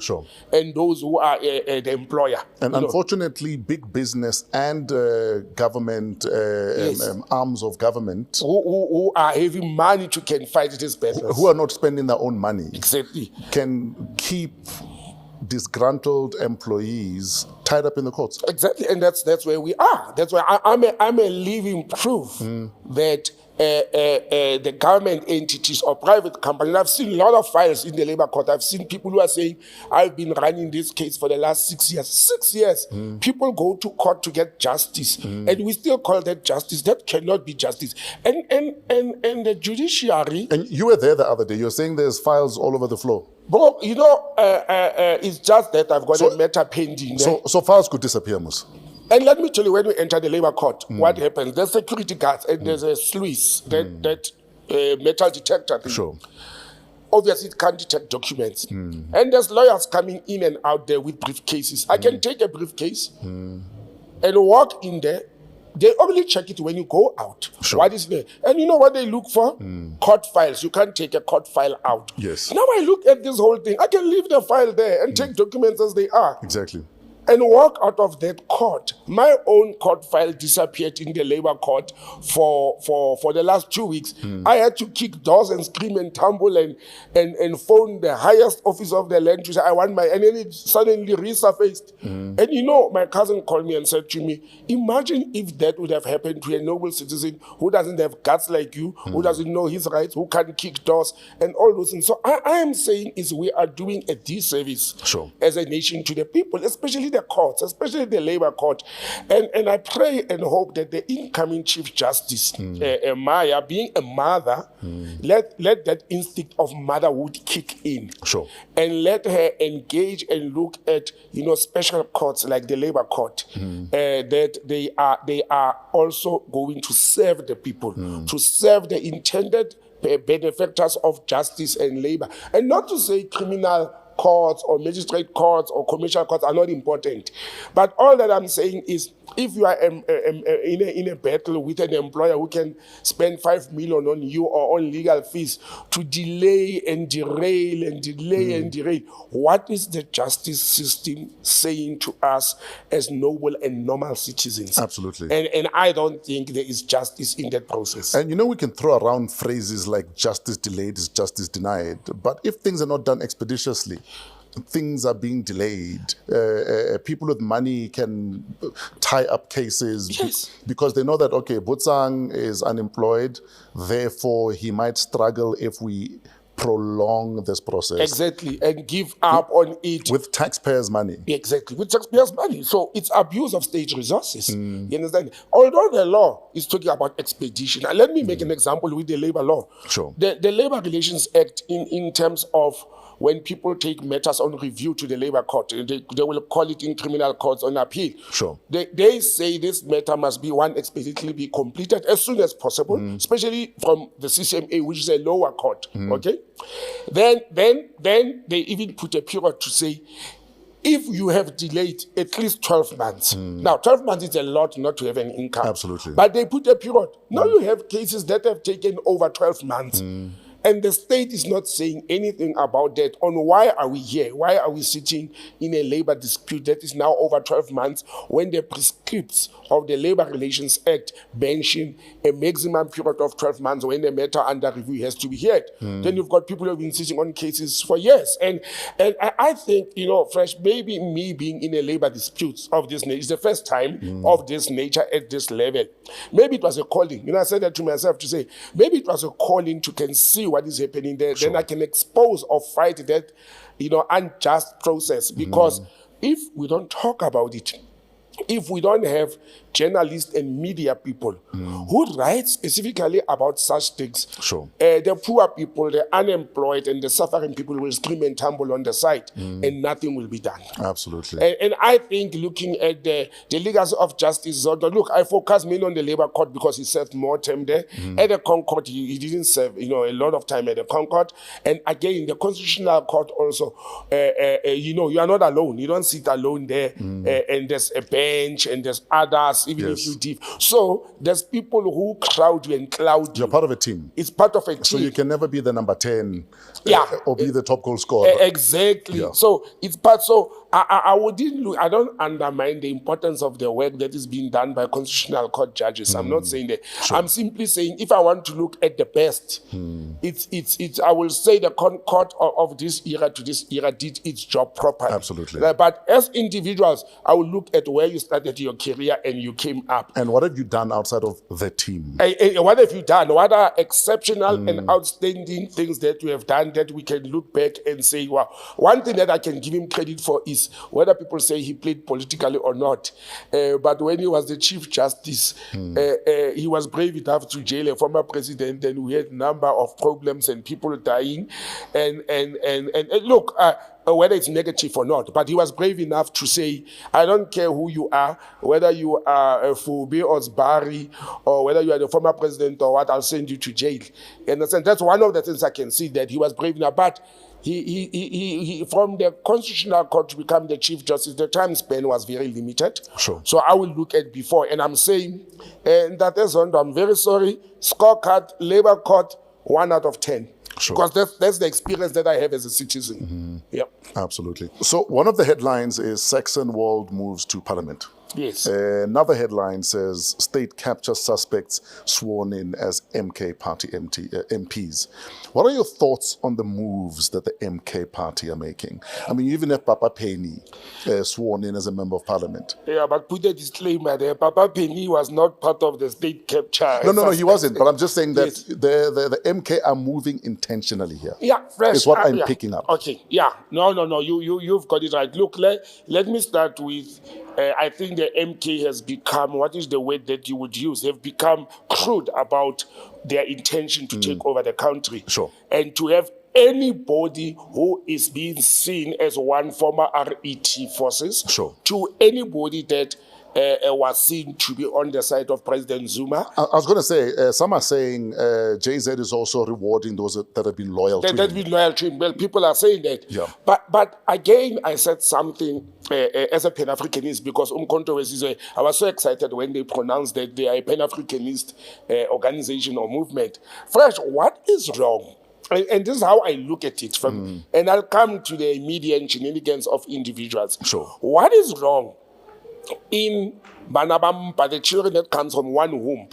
and those who are the employer. And unfortunately, big business and government, arms of government, who are having money to can fight this business, who are not spending their own money, can keep disgruntled employees tied up in the courts. Exactly, and that's where we are. That's why I'm a living proof that the government entities or private companies. And I've seen a lot of files in the labor court. I've seen people who are saying, I've been running this case for the last 6 years. 6 years. People go to court to get justice. And we still call that justice. That cannot be justice. And the judiciary... And you were there the other day. You're saying there's files all over the floor. Bro, you know, it's just that I've got a matter pending. So files could disappear, Mus. And let me tell you, when we enter the labor court, what happens? There's security guards and there's a sluice, that metal detector thing. Sure. Obviously, it can't detect documents. And there's lawyers coming in and out there with briefcases. I can take a briefcase and walk in there. They only check it when you go out. Sure. What is there? And you know what they look for? Court files. You can't take a court file out. Yes. Now I look at this whole thing. I can leave the file there and take documents as they are. Exactly. And walk out of that court. My own court file disappeared in the labor court for the last 2 weeks. I had to kick doors and scream and tumble and phone the highest office of the land to say, I want my, and then it suddenly resurfaced. And you know, my cousin called me and said to me, imagine if that would have happened to a noble citizen who doesn't have guts like you, who doesn't know his rights, who can't kick doors and all those things. So I am saying is we are doing a disservice as a nation to the people, especially the courts, especially the labor court. And I pray and hope that the incoming Chief Justice, Maya, being a mother, let that instinct of motherhood kick in. Sure. And let her engage and look at, you know, special courts like the labor court, that they are also going to serve the people, to serve the intended benefactors of justice and labor. And not to say criminal courts or magistrate courts or commercial courts are not important. But all that I'm saying is, if you are in a battle with an employer who can spend 5 million on you or on legal fees to delay and derail and delay and derail, what is the justice system saying to us as noble and normal citizens? Absolutely. And I don't think there is justice in that process. And you know, we can throw around phrases like justice delayed is justice denied, but if things are not done expeditiously, things are being delayed. People with money can tie up cases because they know that, okay, Botsang is unemployed, therefore he might struggle if we prolong this process. Exactly, and give up on it. With taxpayers' money. Exactly, with taxpayers' money. So it's abuse of state resources. You understand? Although the law is talking about expedition, now let me make an example with the labor law. Sure. The Labor Relations Act in terms of when people take matters on review to the labor court, they will call it in criminal courts on appeal. Sure. They say this matter must be expeditiously be completed as soon as possible, especially from the CCMA, which is a lower court. Okay? Then they even put a period to say, if you have delayed at least 12 months. Now, 12 months is a lot not to have an income. Absolutely. But they put a period. Now you have cases that have taken over 12 months. And the state is not saying anything about that on why are we here? Why are we sitting in a labor dispute that is now over 12 months when the prescripts of the Labor Relations Act mention a maximum period of 12 months when the matter under review has to be heard? Then you've got people who have been sitting on cases for years. And I think, you know, Fresh, maybe me being in a labor dispute of this nature is the first time of this nature at this level. Maybe it was a calling. You know, I said that to myself to say, maybe it was a calling to can see what is happening there. Then I can expose or fight that, you know, unjust process. Because if we don't talk about it, if we don't have journalists and media people who write specifically about such things, the poor people, the unemployed, and the suffering people will scream and tumble on the side, and nothing will be done. Absolutely. And I think looking at the legacy of Justice Zondo, look, I focus mainly on the labor court because he served more time there. At the Concord, he didn't serve, you know, a lot of time at the Concord. And again, in the Constitutional Court also, you know, you are not alone. You don't sit alone there, and there's a bench, and there's others, even if you div. So there's people who crowd you and cloud you. You're part of a team. It's part of a team. So you can never be the number 10 or be the top goal scorer. Exactly. So it's part. So I wouldn't look, I don't undermine the importance of the work that is being done by constitutional court judges. I'm not saying that. I'm simply saying if I want to look at the best, it's I will say the court of this era to this era did its job properly. Absolutely. But as individuals, I will look at where you started your career and you came up. And what have you done outside of the team? What have you done? What are exceptional and outstanding things that you have done that we can look back and say, wow, one thing that I can give him credit for is whether people say he played politically or not, but when he was the Chief Justice, he was brave enough to jail a former president, and we had a number of problems and people dying. And look, whether it's negative or not, but he was brave enough to say, I don't care who you are, whether you are Fube or Zbari, or whether you are the former president or what, I'll send you to jail. And that's one of the things I can see, that he was brave enough. But he from the Constitutional Court to become the Chief Justice, the time span was very limited. Sure. So I will look at before, and I'm saying that as Zondo, I'm very sorry, scorecard, Labour Court, 1 out of 10. Sure. Because that's the experience that I have as a citizen. Yep. Absolutely. So one of the headlines is Saxon World moves to Parliament. Yes. Another headline says state capture suspects sworn in as MK Party MPs. What are your thoughts on the moves that the MK Party are making? I mean, you even have Papa Penny sworn in as a member of Parliament. Yeah, but put a disclaimer there. Papa Penny was not part of the state capture. No, he wasn't. But I'm just saying that Yes. the MK are moving intentionally here. Yeah, fresh. Is what I'm yeah. picking up. Okay, yeah. No. You've got it right. Look, let me start with, I think the MK has become, what is the word that you would use? They've become crude about their intention to take over the country. Sure. And to have anybody who is being seen as one former RET forces, Sure. to anybody that was seen to be on the side of President Zuma. I was going to say, some are saying JZ is also rewarding those that have been loyal to him. That been loyal to him. Well, people are saying that. Yeah. But again, I said something as a Pan-Africanist, because I was so excited when they pronounced that they are a Pan-Africanist organization or movement. Fresh, what is wrong? And this is how I look at it. And I'll come to the media and shenanigans of individuals. Sure. What is wrong in Banabamba, the children that comes from one womb,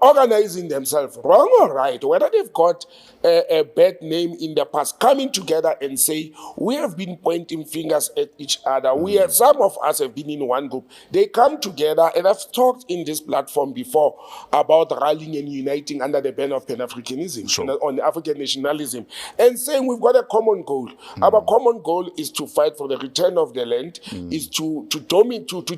organizing themselves, wrong or right, whether they've got a bad name in the past, coming together and say, we have been pointing fingers at each other. Some of us have been in one group. They come together, and I've talked in this platform before about rallying and uniting under the banner of Pan-Africanism, Sure. on African nationalism, and saying we've got a common goal. Our common goal is to fight for the return of the land, is to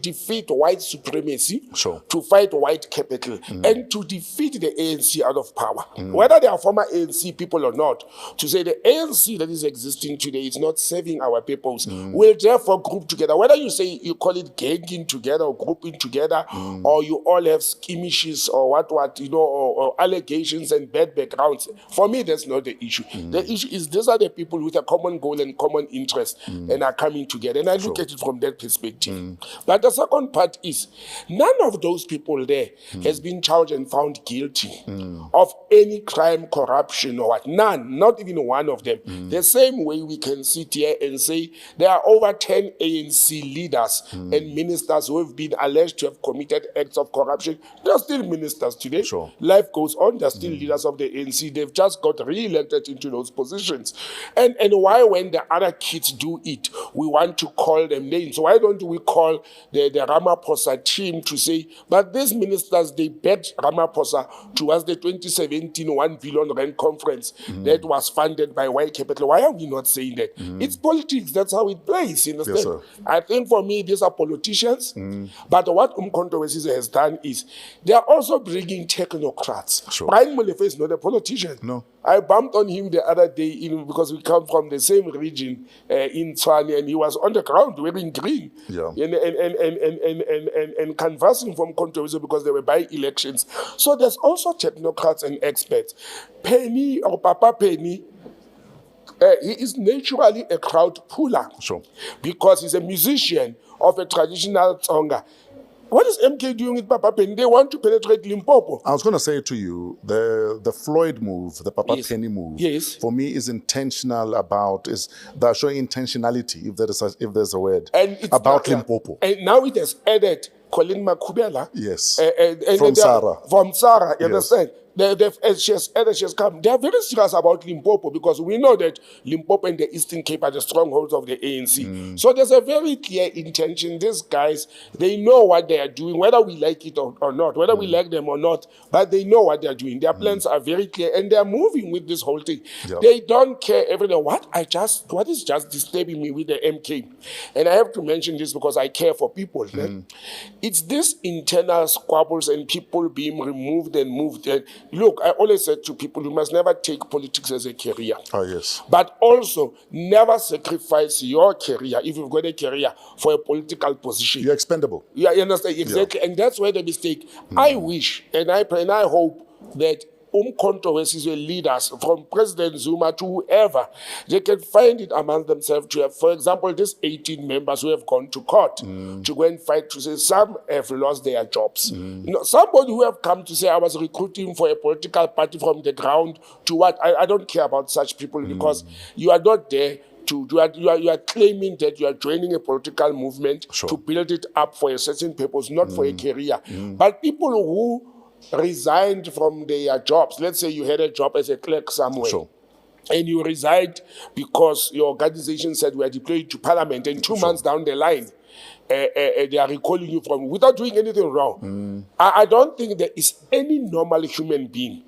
defeat white supremacy, Sure. to fight white capital, and to defeat the ANC out of power. Whether they are former ANC people or not, to say the ANC that is existing today is not serving our peoples, will therefore group together. Whether you say you call it ganging together or grouping together, or you all have skirmishes or or allegations and bad backgrounds, for me that's not the issue. The issue is these are the people with a common goal and common interest and are coming together. And I look at it from that perspective. But the second part is none of those people there has been charged and found guilty of any crime, corruption or what. None, not even one of them. The same way we can sit here and say there are over 10 ANC leaders and ministers who have been alleged to have committed acts of corruption. They're still ministers today. Sure. Life goes on. They're still leaders of the ANC. They've just got re-elected into those positions. And why, when the other kids do it, we want to call them names? So why don't we call the Ramaphosa team to say, but these ministers, they backed Ramaphosa towards the 2017 1 billion rand conference that was funded by white capital. Why are we not saying that? It's politics. That's how it plays. You understand? Yes, sir. I think for me, these are politicians. But what Umkhonto we Sizwe has done is they are also bringing technocrats. Sure. Brian Molefe is not a politician. No. I bumped on him the other day because we come from the same region in Tshwane, and he was on the ground wearing green. Yeah. And canvassing from Controversy because there were by-elections. So there's also technocrats and experts. Penny or Papa Penny, he is naturally a crowd puller. Sure. Because he's a musician of a traditional tsonga. What is MK doing with Papa Penny? They want to penetrate Limpopo. I was going to say to you, the Floyd move, the Papa Yes. Penny move, Yes. for me is intentional they're showing intentionality, if there's a word, And it's about yeah. Limpopo. And now it has added Colin Makubela. Yes. And From they are- Sarah. From Sarah, you Yes. understand? She has come. They are very serious about Limpopo because we know that Limpopo and the Eastern Cape are the strongholds of the ANC. So there's a very clear intention. These guys, they know what they are doing, whether we like it or not, whether we like them or not, but they know what they are doing. Their plans are very clear and they are moving with this whole thing. Yep. They don't care everything. What is just disturbing me with the MK, and I have to mention this because I care for people. It's this internal squabbles and people being removed and moved. And look, I always said to people, you must never take politics as a career. Oh, yes. But also, never sacrifice your career, if you've got a career, for a political position. You're expendable. Yeah, you understand? Exactly. And that's where the mistake. I wish and I hope that controversies will lead us from President Zuma to whoever. They can find it among themselves to have, for example, these 18 members who have gone to court to go and fight to say some have lost their jobs. You know, somebody who have come to say I was recruiting for a political party from the ground to what? I don't care about such people because you are not there. You are claiming that you are joining a political movement to build it up for a certain purpose, not for a career. But people who resigned from their jobs, let's say you had a job as a clerk somewhere, and you resigned because your organization said we are deployed to parliament, and 2 months down the line, they are recalling you from without doing anything wrong. I don't think there is any normal human being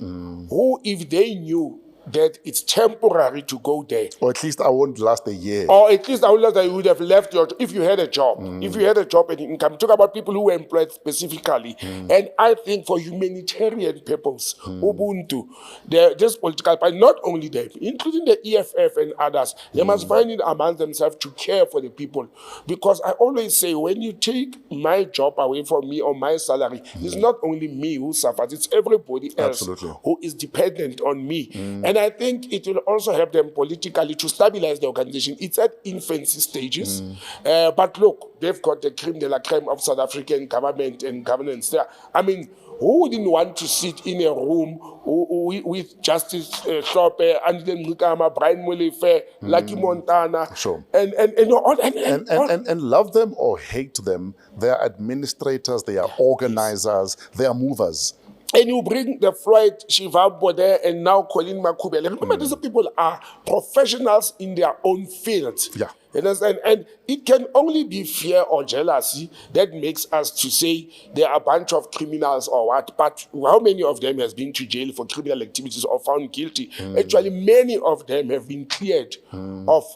who, if they knew that it's temporary to go there, Or at least I won't last a year. or at least I would have left your, if you had a job, if you had a job and income. Talk about people who were employed specifically. And I think for humanitarian purpose, Ubuntu, this political party, not only them, including the EFF and others, they must find it among themselves to care for the people. Because I always say, when you take my job away from me or my salary, it's not only me who suffers, it's everybody else who is dependent on me. And I think it will also help them politically to stabilize the organization. It's at infancy stages. But look, they've got the creme de la creme of South African government and governance there. I mean, who wouldn't want to sit in a room with Justice Shope, Andile Mkama, Brian Molefe, Lucky Montana, And love them or hate them, they are administrators, they are organizers, they are movers. And you bring the Floyd Shivambo there and now Colin Makubela. Remember, these people are professionals in their own fields. Yeah. You understand? And it can only be fear or jealousy that makes us to say they are a bunch of criminals or what. But how many of them has been to jail for criminal activities or found guilty? Actually, many of them have been cleared of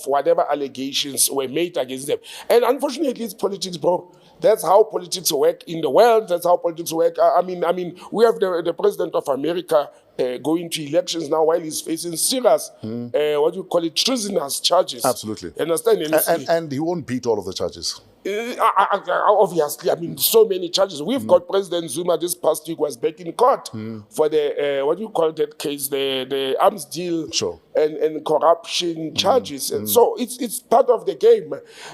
whatever allegations were made against them. And unfortunately, it's politics, bro. That's how politics work in the world. That's how politics work. I mean, we have the president of America going to elections now while he's facing serious, treasonous charges. Absolutely. Understand? And he won't beat all of the charges. Obviously, I mean, so many charges. We've got President Zuma this past week was back in court for the case, the arms deal and corruption charges. And so it's part of the game.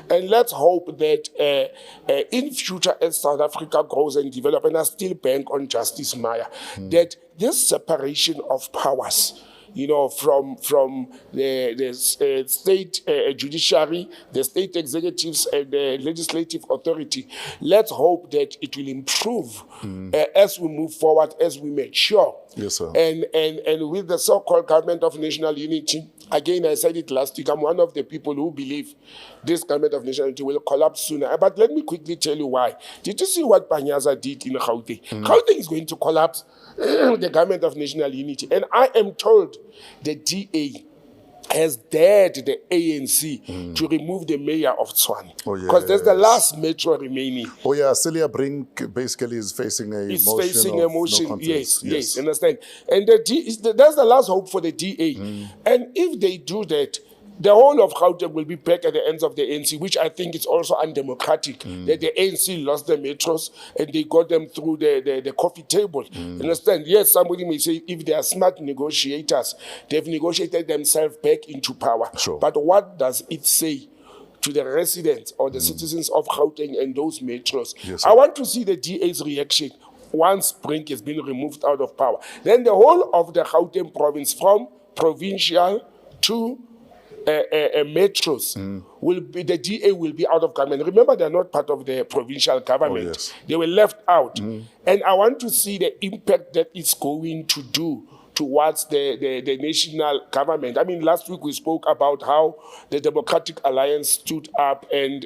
And let's hope that in future, as South Africa grows and develops, and I still bank on Justice Maya, that this separation of powers, from the state judiciary, the state executives, and the legislative authority. Let's hope that it will improve as we move forward, as we mature. Yes, sir. And with the so-called government of national unity, again, I said it last week, I'm one of the people who believe this government of national unity will collapse sooner. But let me quickly tell you why. Did you see what Panyaza did in Gauteng? Gauteng is going to collapse the government of national unity. And I am told the DA has dared the ANC to remove the mayor of Tshwane. Because there's the last metro remaining. Oh yeah, Celia Brink basically is facing a motion. No yes, understand. And that's the last hope for the DA. And if they do that, the whole of Gauteng will be back at the ends of the ANC, which I think is also undemocratic. That the ANC lost the metros and they got them through the coffee table. Understand? Yes, somebody may say if they are smart negotiators, they've negotiated themselves back into power. But what does it say to the residents or the citizens of Gauteng and those metros. Yes, I sir. want to see the DA's reaction once BRICS has been removed out of power. Then the whole of the Gauteng province, from provincial to metros, will be, the DA will be out of government. Remember, they're not part of the provincial government. Oh, yes. They were left out. And I want to see the impact that it's going to do towards the national government. I mean, last week we spoke about how the Democratic Alliance stood up and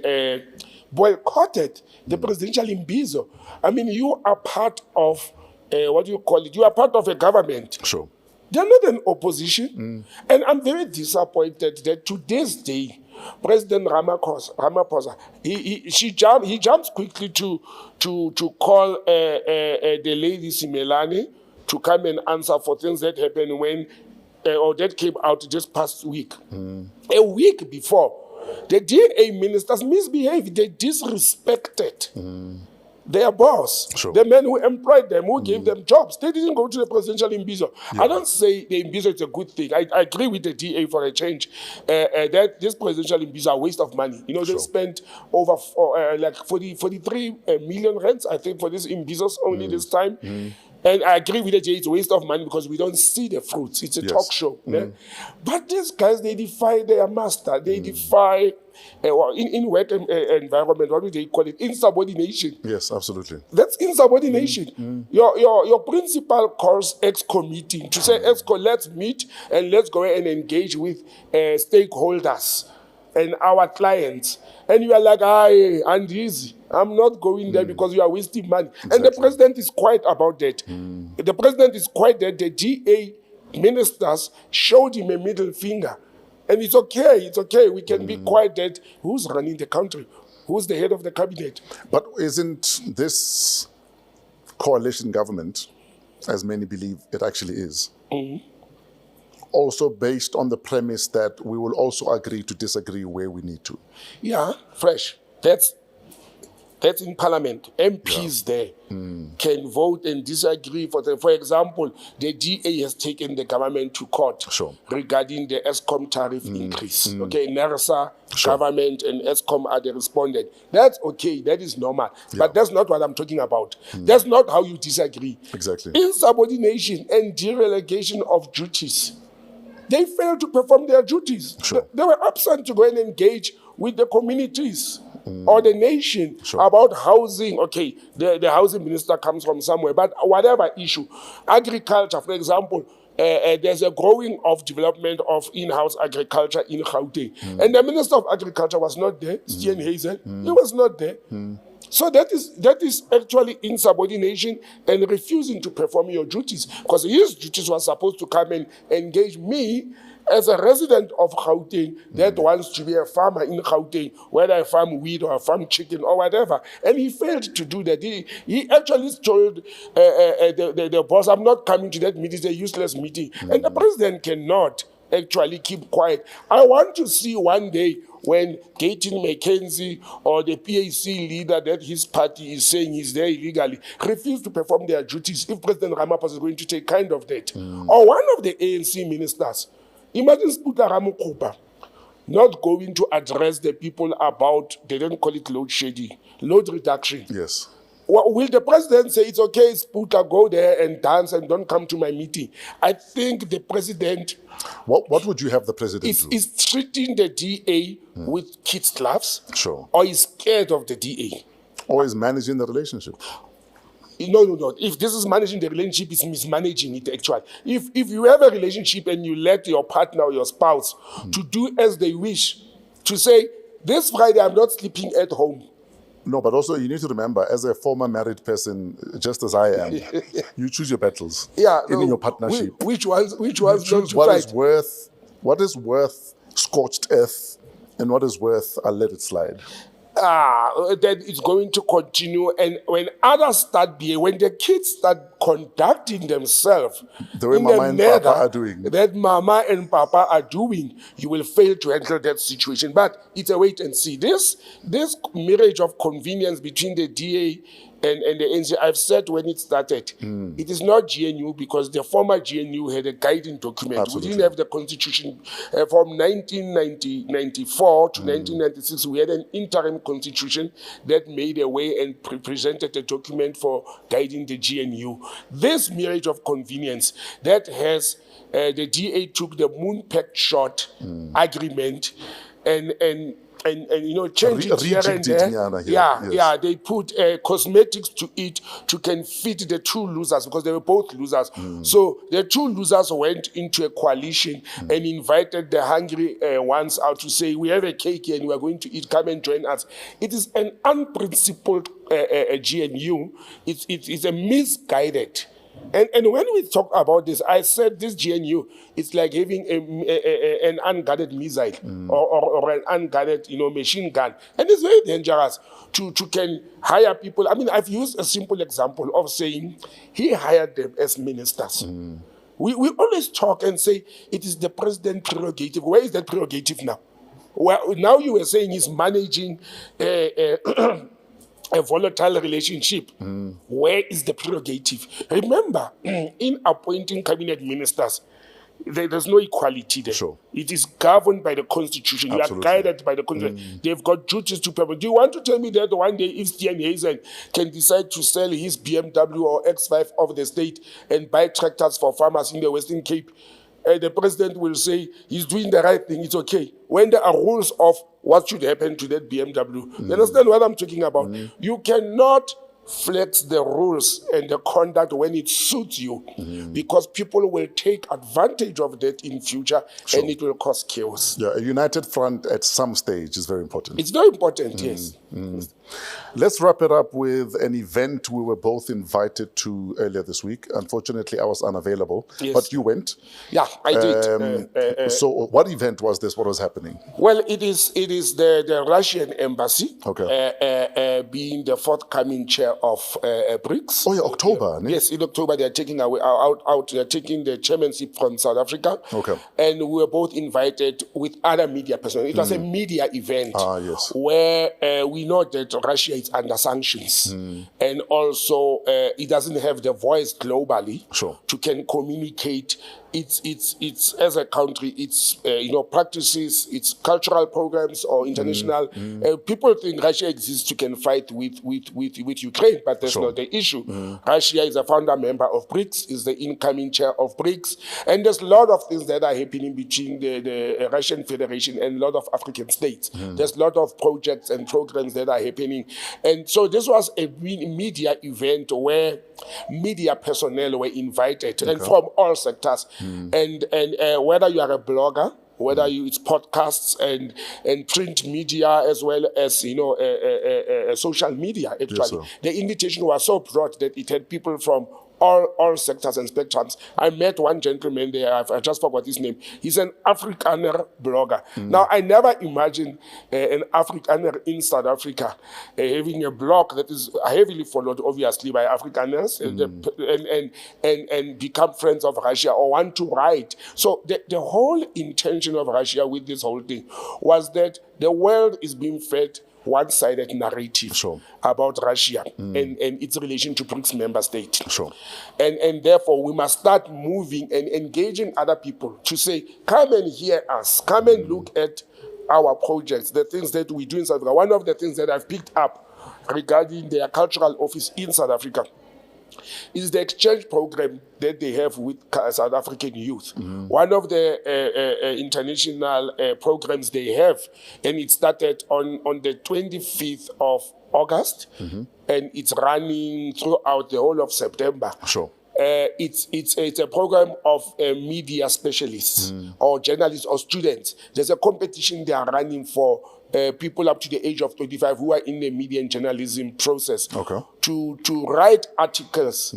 boycotted the presidential imbizo. I mean, you are part of, what do you call it? You are part of a government. Sure. They're not an opposition. And I'm very disappointed that to this day, President Ramaphosa, he jumps quickly to call the lady Simelane to come and answer for things that happened when, or that came out just past week. A week before, the DA ministers misbehaved. They disrespected their boss, Sure. the men who employed them, who gave them jobs. They didn't go to the presidential imbizo. I don't say the imbizo is a good thing. I agree with the DA for a change. That this presidential imbizo are a waste of money. You know, they spent over like 43 million rands, I think, for this imbizos only this time. And I agree with the DA, it's a waste of money because we don't see the fruits. It's a talk show. Yeah? But these guys, they defy their master. They defy, in work environment, what do they call it? Insubordination. Yes, absolutely. That's insubordination. Your principal calls EXCO meeting to say, EXCO, let's meet and let's go and engage with stakeholders and our clients. And you are like, and easy. I'm not going there because you are wasting money. And the president is quiet about that. The president is quiet that the GA ministers showed him a middle finger. And it's okay. We can be quiet that who's running the country? Who's the head of the cabinet? But isn't this coalition government, as many believe it actually is, also based on the premise that we will also agree to disagree where we need to? Yeah, fresh. That's in Parliament. MPs there can vote and disagree. For example, the DA has taken the government to court regarding the ESCOM tariff increase. Okay, NERSA, government and ESCOM are the respondent. That's okay, that is normal. But that's not what I'm talking about. That's not how you disagree. Exactly. Insubordination and derelegation of duties. They failed to perform their duties. They were absent to go and engage with the communities or the nation about housing. Okay, the housing minister comes from somewhere, but whatever issue. Agriculture, for example, there's a growing of development of in-house agriculture in Gauteng. And the Minister of Agriculture was not there, Stian Hazel. He was not there. So that is actually insubordination and refusing to perform your duties. Because his duties were supposed to come and engage me as a resident of Gauteng that wants to be a farmer in Gauteng, whether I farm wheat or I farm chicken or whatever. And he failed to do that. He actually told the boss, I'm not coming to that meeting, it's a useless meeting. And the president cannot actually keep quiet. I want to see one day when Gayton McKenzie or the PAC leader that his party is saying he's there illegally refuse to perform their duties if President Ramaphosa is going to take kind of that. Or one of the ANC ministers, imagine Sputa Ramukupa, not going to address the people about, they don't call it load shedding, load reduction. Yes. Well, will the president say, it's okay, Sputa, go there and dance and don't come to my meeting? I think the president... What would you have the president do? Is treating the DA with kid gloves? Sure. Or is scared of the DA? Or is managing the relationship? No. If this is managing the relationship, it's mismanaging it actually. If you have a relationship and you let your partner or your spouse to do as they wish, to say, this Friday I'm not sleeping at home. No, but also you need to remember, as a former married person, just as I am, you choose your battles in your partnership. Which ones you don't choose you what fight? what is worth scorched earth and what is worth I'll let it slide. Then it's going to continue. And when others start when the kids start conducting themselves the way Mama and Papa are doing, that Mama and Papa are doing, you will fail to handle that situation. But it's a wait and see. This marriage of convenience between the DA and the ANC, I've said when it started, it is not GNU because the former GNU had a guiding document. Absolutely. We didn't have the constitution. From 1994 to 1996, we had an interim constitution that made a way and presented a document for guiding the GNU. This marriage of convenience that has the DA took the moon pact shot agreement and change it here and there. Yeah, they put cosmetics to it to can fit the two losers because they were both losers. So the two losers went into a coalition and invited the hungry ones out to say, we have a cake here and we are going to eat, come and join us. It is an unprincipled GNU. It's a misguided. And when we talk about this, I said this GNU is like having an unguarded missile or an unguarded machine gun. And it's very dangerous to can hire people. I mean, I've used a simple example of saying he hired them as ministers. We always talk and say it is the president's prerogative. Where is that prerogative now? Well, now you were saying he's managing a volatile relationship. Where is the prerogative? Remember, in appointing cabinet ministers, there's no equality there. Sure. It is governed by the constitution. Absolutely. You are guided by the constitution. They've got duties to perform. Do you want to tell me that one day if Stian Hazen can decide to sell his BMW or X5 of the state and buy tractors for farmers in the Western Cape, the president will say he's doing the right thing, it's okay. When there are rules of what should happen to that BMW. You understand what I'm talking about? You cannot flex the rules and the conduct when it suits you because people will take advantage of that in future and it will cause chaos. Yeah, a united front at some stage is very important. It's very important, yes. Let's wrap it up with an event we were both invited to earlier this week. Unfortunately, I was unavailable, but you went. Yeah, I did. So what event was this? What was happening? Well, it is the Russian embassy being the forthcoming chair of BRICS. Oh, yeah, October. Yes, in October they are taking they are taking the chairmanship from South Africa. Okay. And we were both invited with other media personnel. It was a media event where we know that Russia is under sanctions, and also it doesn't have the voice globally to can communicate its as a country, its practices, its cultural programs or international. People think Russia exists to can fight with Ukraine, but that's not the issue. Russia is a founder member of BRICS, is the incoming chair of BRICS, and there's a lot of things that are happening between the Russian Federation and a lot of African states. There's a lot of projects and programs that are happening, and so this was a media event where media personnel were invited and from all sectors. And whether you are a blogger, whether it's podcasts and print media as well as social media, actually, the invitation was so broad that it had people from all sectors and spectrums. I met one gentleman there, I just forgot his name. He's an Afrikaner blogger. Now, I never imagined an Afrikaner in South Africa having a blog that is heavily followed, obviously, by Afrikaners and become friends of Russia or want to write. So the whole intention of Russia with this whole thing was that the world is being fed one-sided narrative about Russia and its relation to BRICS member states. And therefore, we must start moving and engaging other people to say, come and hear us, come and look at our projects, the things that we do in South Africa. One of the things that I've picked up regarding their cultural office in South Africa is the exchange program that they have with South African youth. One of the international programs they have, and it started on the 25th of August, and it's running throughout the whole of September. It's a program of media specialists or journalists or students. There's a competition they are running for people up to the age of 25 who are in the media and journalism process to write articles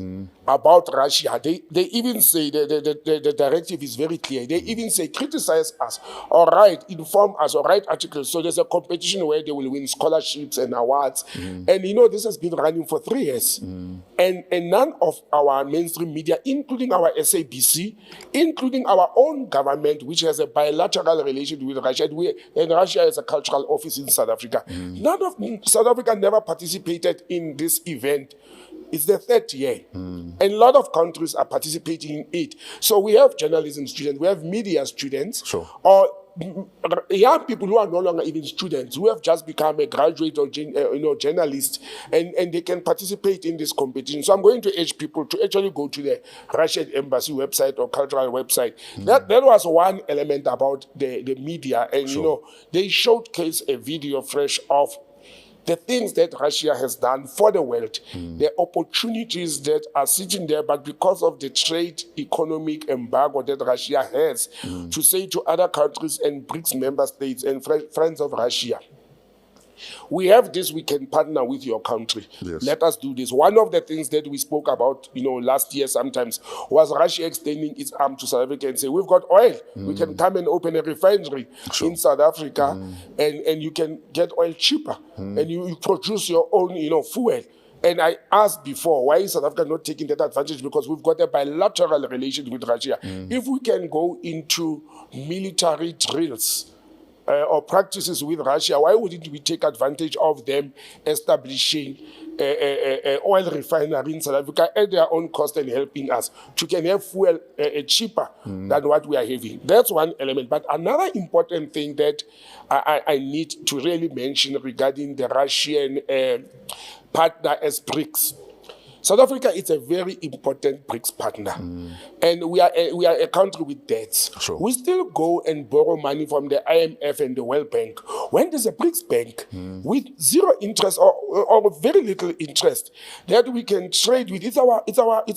about Russia. They even say, the directive is very clear, they even say criticize us or write, inform us or write articles. So there's a competition where they will win scholarships and awards. And this has been running for 3 years. And none of our mainstream media, including our SABC, including our own government, which has a bilateral relationship with Russia, and Russia has a cultural office in South Africa. None of South Africa never participated in this event event. It's the third year. And a lot of countries are participating in it. So we have journalism students, we have media students, Sure. or young people who are no longer even students, who have just become a graduate or journalist, and they can participate in this competition. So I'm going to urge people to actually go to the Russian embassy website or cultural website. That was one element about the media, and they showcase a video fresh of the things that Russia has done for the world, the opportunities that are sitting there, but because of the trade economic embargo that Russia has, to say to other countries and BRICS member states and friends of Russia, we have this, we can partner with your country. Yes. Let us do this. One of the things that we spoke about, last year sometimes, was Russia extending its arm to South Africa and say, we've got oil. We can come and open a refinery in South Africa, and you can get oil cheaper. And you produce your own, fuel. And I asked before, why is South Africa not taking that advantage? Because we've got a bilateral relation with Russia. If we can go into military drills, or practices with Russia, why wouldn't we take advantage of them establishing a oil refinery in South Africa at their own cost and helping us to can have fuel cheaper than what we are having? That's one element. But another important thing that I need to really mention regarding the Russian partner as BRICS. South Africa is a very important BRICS partner, and we are a country with debts. Sure. We still go and borrow money from the IMF and the World Bank. When there's a BRICS bank with zero interest or very little interest that we can trade with, it's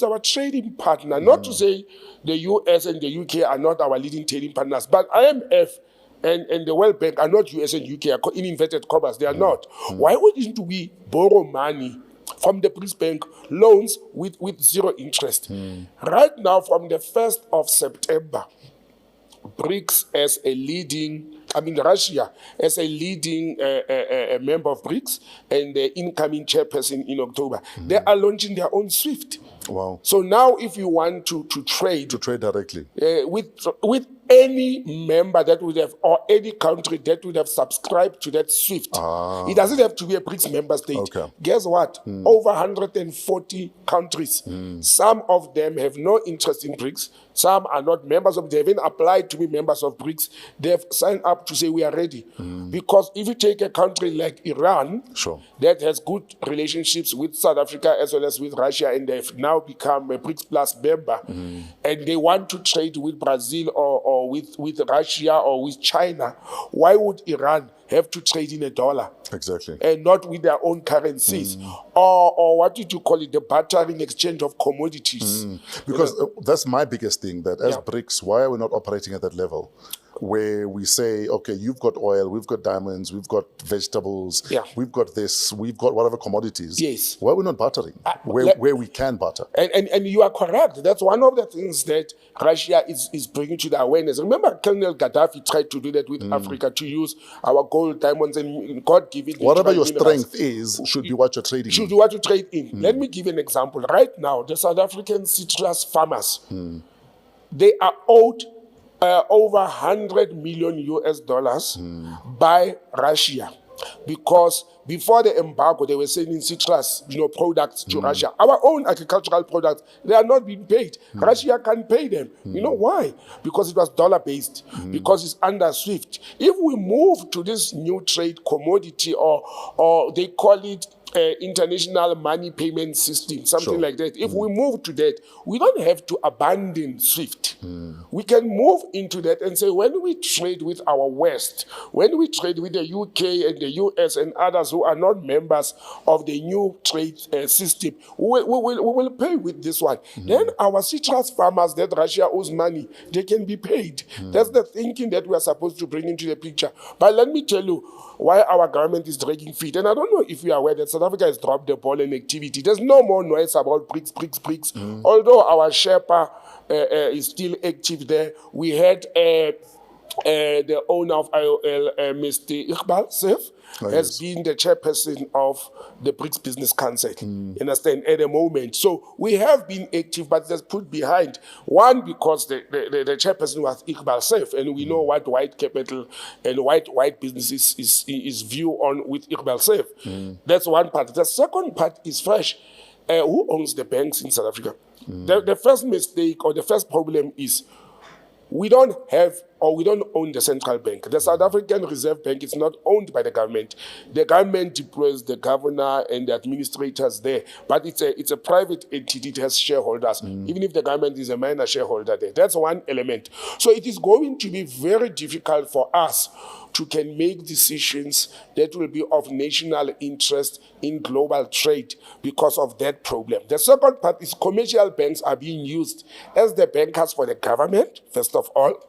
our trading partner. Not to say the US and the UK are not our leading trading partners, but IMF and the World Bank are not US and UK, in inverted commas, they are not. Why wouldn't we borrow money from the BRICS Bank, loans with zero interest? Right now, from the 1st of September, BRICS as a leading, Russia as a leading member of BRICS and the incoming chairperson in October, they are launching their own SWIFT. Wow. So now if you want to trade directly with any member that would have, or any country that would have subscribed to that SWIFT, it doesn't have to be a BRICS member state. Okay. Guess what? Over 140 countries. Some of them have no interest in BRICS. Some are not members of, they haven't applied to be members of BRICS. They've signed up to say we are ready. Because if you take a country like Iran, Sure, that has good relationships with South Africa as well as with Russia, and they've now become a BRICS Plus member, and they want to trade with Brazil or with Russia or with China, why would Iran have to trade in a dollar? exactly. And not with their own currencies? Or what did you call it, the bartering exchange of commodities? Because that's my biggest thing, that as BRICS, why are we not operating at that level? Where we say, okay, you've got oil, we've got diamonds, we've got vegetables, we've got this, we've got whatever commodities. Yes. Why are we not bartering? Where we can barter. And you are correct. That's one of the things that Russia is bringing to the awareness. Remember, Colonel Gaddafi tried to do that with Africa, to use our gold, diamonds, and God-given. Whatever your strength is, should be what you're trading in. Should be what you trade in. Let me give you an example. Right now, the South African citrus farmers, they are owed over 100 million US dollars by Russia, because before the embargo they were sending citrus products to Russia. Our own agricultural products, they are not being paid. Russia can't pay them. You know why? Because it was dollar based, because it's under SWIFT. If we move to this new trade commodity, or they call it international money payment system, something like that. If we move to that, we don't have to abandon SWIFT. We can move into that and say, when we trade with our West, when we trade with the UK and the US and others who are not members of the new trade system, we will pay with this one. Then our citrus farmers that Russia owes money, they can be paid. That's the thinking that we are supposed to bring into the picture. But let me tell you why our government is dragging feet. And I don't know if you are aware that South Africa has dropped the ball in activity. There's no more noise about BRICS. Although our Sherpa is still active there. We had the owner of IOL, Mr. Iqbal Saif, has yes. been the chairperson of the BRICS Business Council, understand, at the moment. So we have been active, but that's put behind. One, because the chairperson was Iqbal Saif, and we know what white capital and white business is view on with Iqbal Saif. That's one part. The second part is fresh. Who owns the banks in South Africa? The first mistake or the first problem is we don't have or we don't own the central bank. The South African Reserve Bank is not owned by the government. The government deploys the governor and the administrators there, but it's a private entity. It has shareholders, even if the government is a minor shareholder there. That's one element. So it is going to be very difficult for us to can make decisions that will be of national interest in global trade because of that problem. The second part is commercial banks are being used as the bankers for the government, first of all,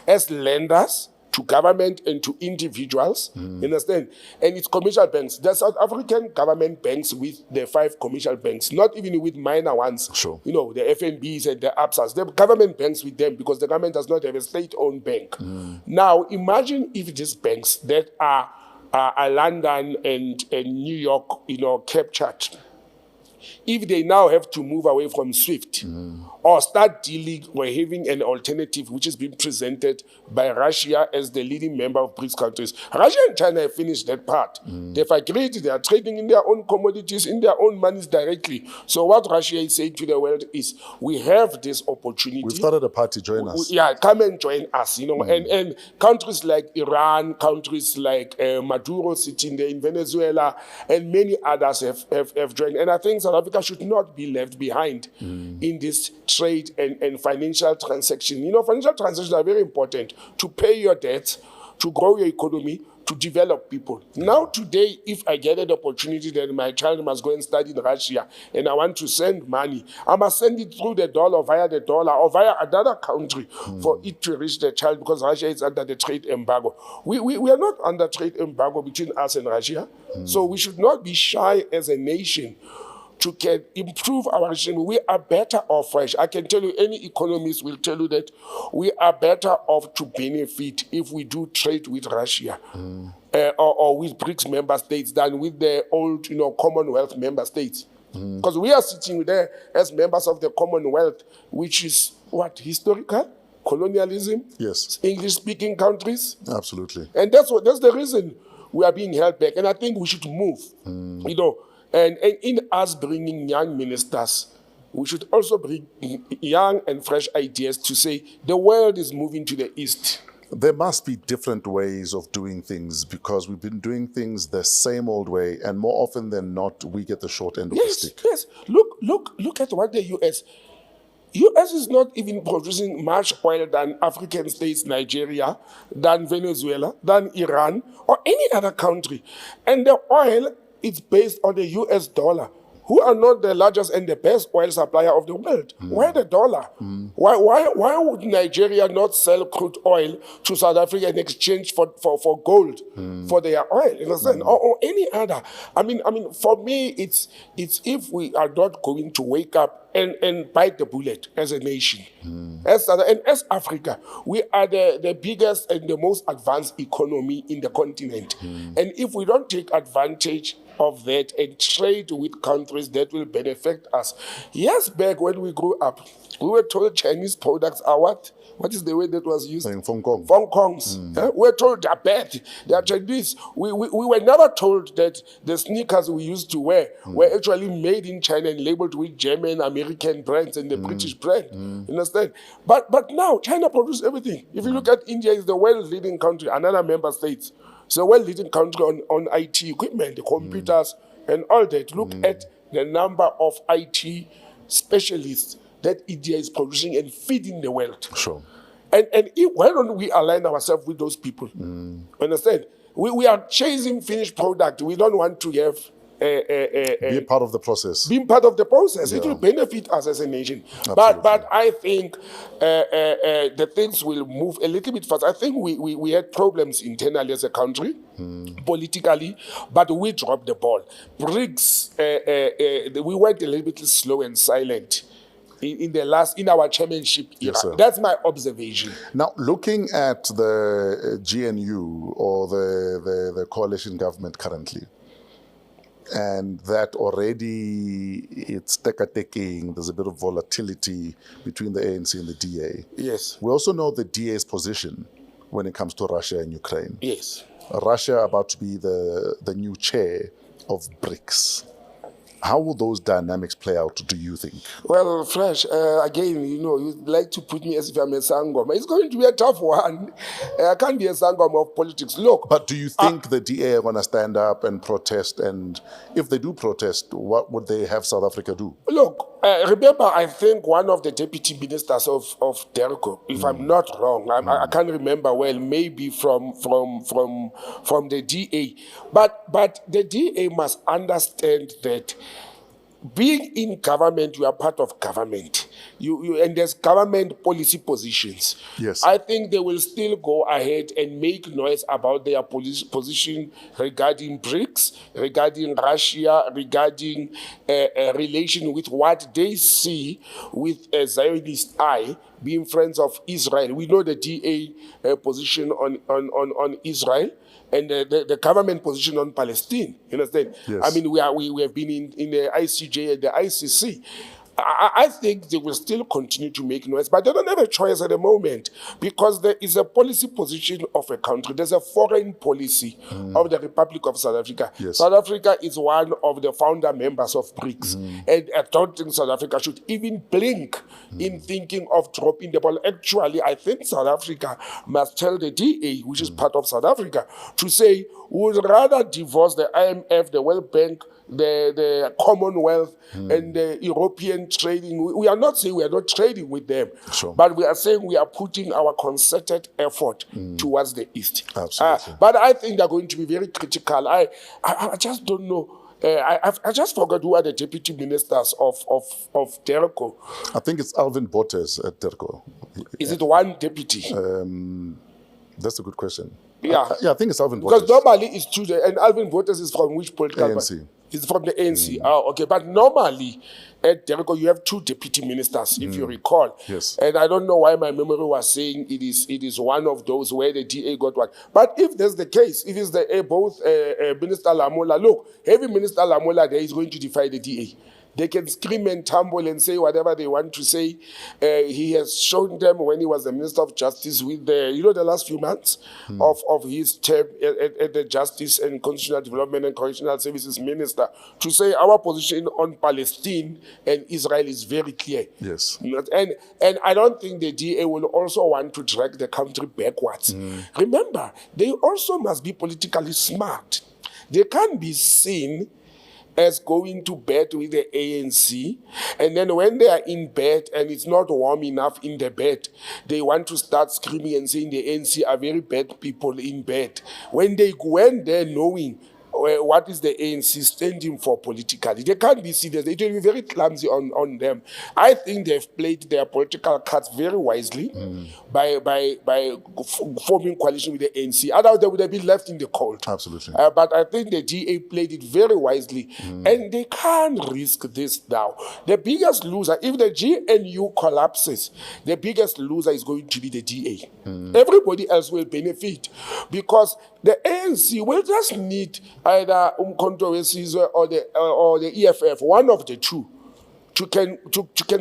as lenders to government and to individuals, you understand? And it's commercial banks. The South African government banks with the 5 commercial banks, not even with minor ones, Sure. you know, the FNBs and the ABSAs, the government banks with them because the government does not have a state-owned bank. Now, imagine if these banks that are London and New York, you know, captured, if they now have to move away from SWIFT or start dealing or having an alternative which is being presented by Russia as the leading member of BRICS countries. Russia and China have finished that part. They've agreed, they are trading in their own commodities, in their own monies directly. So what Russia is saying to the world is, we have this opportunity. We've started a party, join us. Yeah, come and join us, you know. And countries like Iran, countries like Maduro sitting there in Venezuela, and many others have joined. And I think South Africa should not be left behind in this trade and financial transaction. You know, financial transactions are very important to pay your debts, to grow your economy, to develop people. Now today, if I get an opportunity that my child must go and study in Russia and I want to send money, I must send it through the dollar, via the dollar, or via another country for it to reach the child because Russia is under the trade embargo. We are not under trade embargo between us and Russia, so we should not be shy as a nation to can improve our regime. We are better off, fresh. I can tell you, any economist will tell you that we are better off to benefit if we do trade with Russia or with BRICS member states than with the old, you know, Commonwealth member states. Because we are sitting there as members of the Commonwealth, which is what, historical? Colonialism? Yes. English-speaking countries? Absolutely. And that's the reason we are being held back. And I think we should move, you know. And in us bringing young ministers, we should also bring young and fresh ideas to say the world is moving to the east. There must be different ways of doing things because we've been doing things the same old way, and more often than not, we get the short end of the stick. Yes. Look at what the U.S. U.S. is not even producing much oil than African states, Nigeria, than Venezuela, than Iran, or any other country. And the oil, it's based on the US dollar, who are not the largest and the best oil supplier of the world. Why the dollar? Why would Nigeria not sell crude oil to South Africa in exchange for gold for their oil? You understand? Or any other. I mean, for me, it's if we are not going to wake up and bite the bullet as a nation. As Africa, we are the biggest and the most advanced economy in the continent. And if we don't take advantage of that and trade with countries that will benefit us. Yes, back when we grew up, we were told Chinese products are what? What is the word that was used? Fong Kong. Fong Kongs. We were told they're bad. They are Chinese. We were never told that the sneakers we used to wear were actually made in China and labeled with German, American brands and the British brand. You understand? But now China produces everything. If you look at India, it's the world leading country, another member state. It's a well-leading country on IT equipment, the computers and all that. Look at the number of IT specialists that India is producing and feeding the world. Sure. And why don't we align ourselves with those people? Understand? We are chasing finished product. We don't want to have be part of the process. Being part of the process, Yeah. it will benefit us as a nation. Absolutely. But I think the things will move a little bit fast. I think we had problems internally as a country, politically, but we dropped the ball. BRICS, we went a little bit slow and silent. in our chairmanship era. Yes, sir. That's my observation. Now, looking at the GNU or the coalition government currently, and that already it's teka-taking, there's a bit of volatility between the ANC and the DA. Yes. We also know the DA's position when it comes to Russia and Ukraine. Yes. Russia about to be the new chair of BRICS. How will those dynamics play out, do you think? Well, Fresh, again, you'd like to put me as if I'm a sangoma. It's going to be a tough one. I can't be a sangoma of politics. Look. But do you think the DA are going to stand up and protest? And if they do protest, what would they have South Africa do? Look, remember, I think one of the deputy ministers of DERCO, if I'm not wrong, I can't remember well, maybe from the DA. But the DA must understand that being in government, you are part of government. And there's government policy positions. Yes. I think they will still go ahead and make noise about their position regarding BRICS, regarding Russia, regarding a relation with what they see with a Zionist eye, being friends of Israel. We know the DA position on Israel. And the government position on Palestine, you understand? Yes. I mean, we have been in the ICJ and the ICC. I think they will still continue to make noise, but they don't have a choice at the moment because there is a policy position of a country. There's a foreign policy of the Republic of South Africa. Yes. South Africa is one of the founder members of BRICS, and I don't think South Africa should even blink in thinking of dropping the ball. Actually, I think South Africa must tell the DA, which is part of South Africa, to say, we would rather divorce the IMF, the World Bank, the Commonwealth, and the European trading. We are not saying we are not trading with them, Sure. but we are saying we are putting our concerted effort towards the East. Absolutely. But I think they're going to be very critical. I just don't know. I just forgot who are the deputy ministers of DERCO. I think it's Alvin Botes at DERCO. Is it one deputy? That's a good question. Yeah. I think it's Alvin Because Botes. normally it's two, and Alvin Botes is from which political party? ANC. He's from the ANC. Oh, okay. But normally at DERCO, you have two deputy ministers, if you recall. Yes. And I don't know why my memory was saying it is one of those where the DA got one. But if that's the case, if it's both Minister Lamola, look, heavy Minister Lamola there is going to defy the DA. They can scream and tumble and say whatever they want to say. He has shown them when he was the Minister of Justice with the last few months of his term at the Justice and Constitutional Development and Correctional Services Minister to say our position on Palestine and Israel is very clear. Yes. And I don't think the DA will also want to drag the country backwards. Remember, they also must be politically smart. They can't be seen as going to bed with the ANC, and then when they are in bed and it's not warm enough in the bed, they want to start screaming and saying the ANC are very bad people in bed. When they go in there knowing what is the ANC standing for politically, they can't be serious. It will be very clumsy on them. I think they've played their political cards very wisely by forming coalition with the ANC. Otherwise, they would have been left in the cold. Absolutely. But I think the DA played it very wisely, and they can't risk this now. The biggest loser, if the GNU collapses, the biggest loser is going to be the DA. Everybody else will benefit because the ANC will just need either Umkhonto weSizwe or the EFF, one of the two, to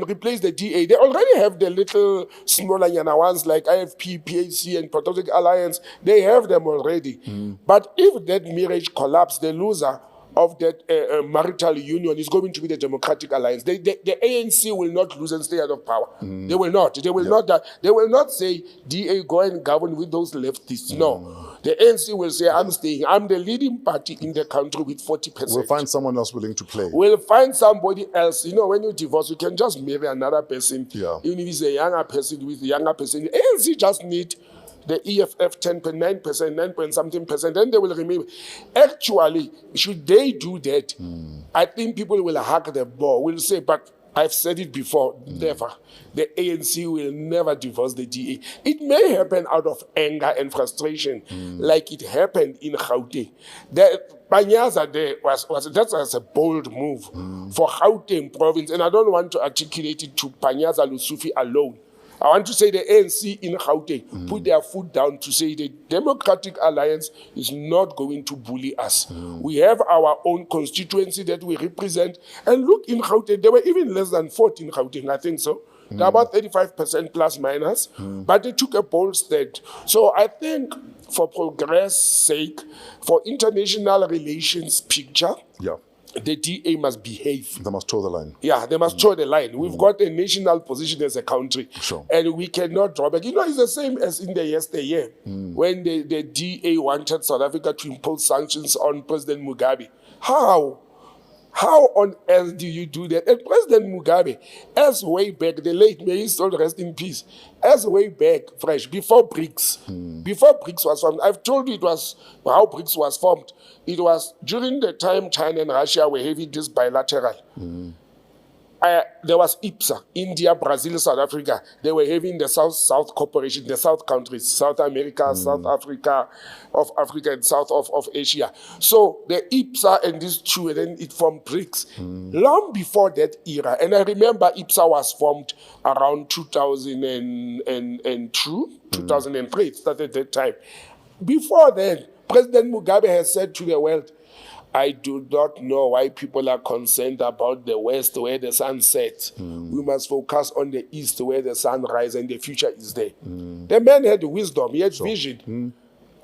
replace the DA. They already have the little smaller yana ones like IFP, PAC, and Patriotic Alliance. They have them already. But if that marriage collapses, the loser of that marital union is going to be the Democratic Alliance. The ANC will not lose and stay out of power. They will not. They will not. They will not say DA go and govern with those leftists. No. The ANC will say, I'm staying. I'm the leading party in the country with 40%. We'll find someone else willing to play. We'll find somebody else. You know, when you divorce, you can just marry another person. Yeah. Even if it's a younger person with a younger person. The ANC just need the EFF 10.9%, 9 point something percent, then they will remain. Actually, should they do that, I think people will hug the ball, will say, but I've said it before, never. The ANC will never divorce the DA. It may happen out of anger and frustration, like it happened in Gauteng. Panyaza there was a bold move for Gauteng province, and I don't want to articulate it to Panyaza Lusufi alone. I want to say the ANC in Gauteng put their foot down to say the Democratic Alliance is not going to bully us. We have our own constituency that we represent. And look, in Gauteng, there were even less than 14 Gauteng, I think so. They're about 35% plus minus, but they took a bold stand. So I think for progress' sake, for international relations picture, the DA must behave. They must toe the line. Yeah, they must toe the line. We've got a national position as a country, and we cannot draw back. You know, it's the same as in the yesteryear when the DA wanted South Africa to impose sanctions on President Mugabe. How on earth do you do that? And President Mugabe, as way back, the late, may he still rest in peace, as way back, fresh, before BRICS, before BRICS was formed, I've told you it was how BRICS was formed. It was during the time China and Russia were having this bilateral. There was IPSA, India, Brazil, South Africa. They were having the South-South cooperation, the South countries, South America, South Africa, of Africa and South of Asia. So the IPSA and these two, and then it formed BRICS. Long before that era, and I remember IPSA was formed around 2002, 2003, it started that time. Before then, President Mugabe has said to the world, I do not know why people are concerned about the West where the sun sets. We must focus on the East where the sun rises and the future is there. The man had wisdom, he had vision.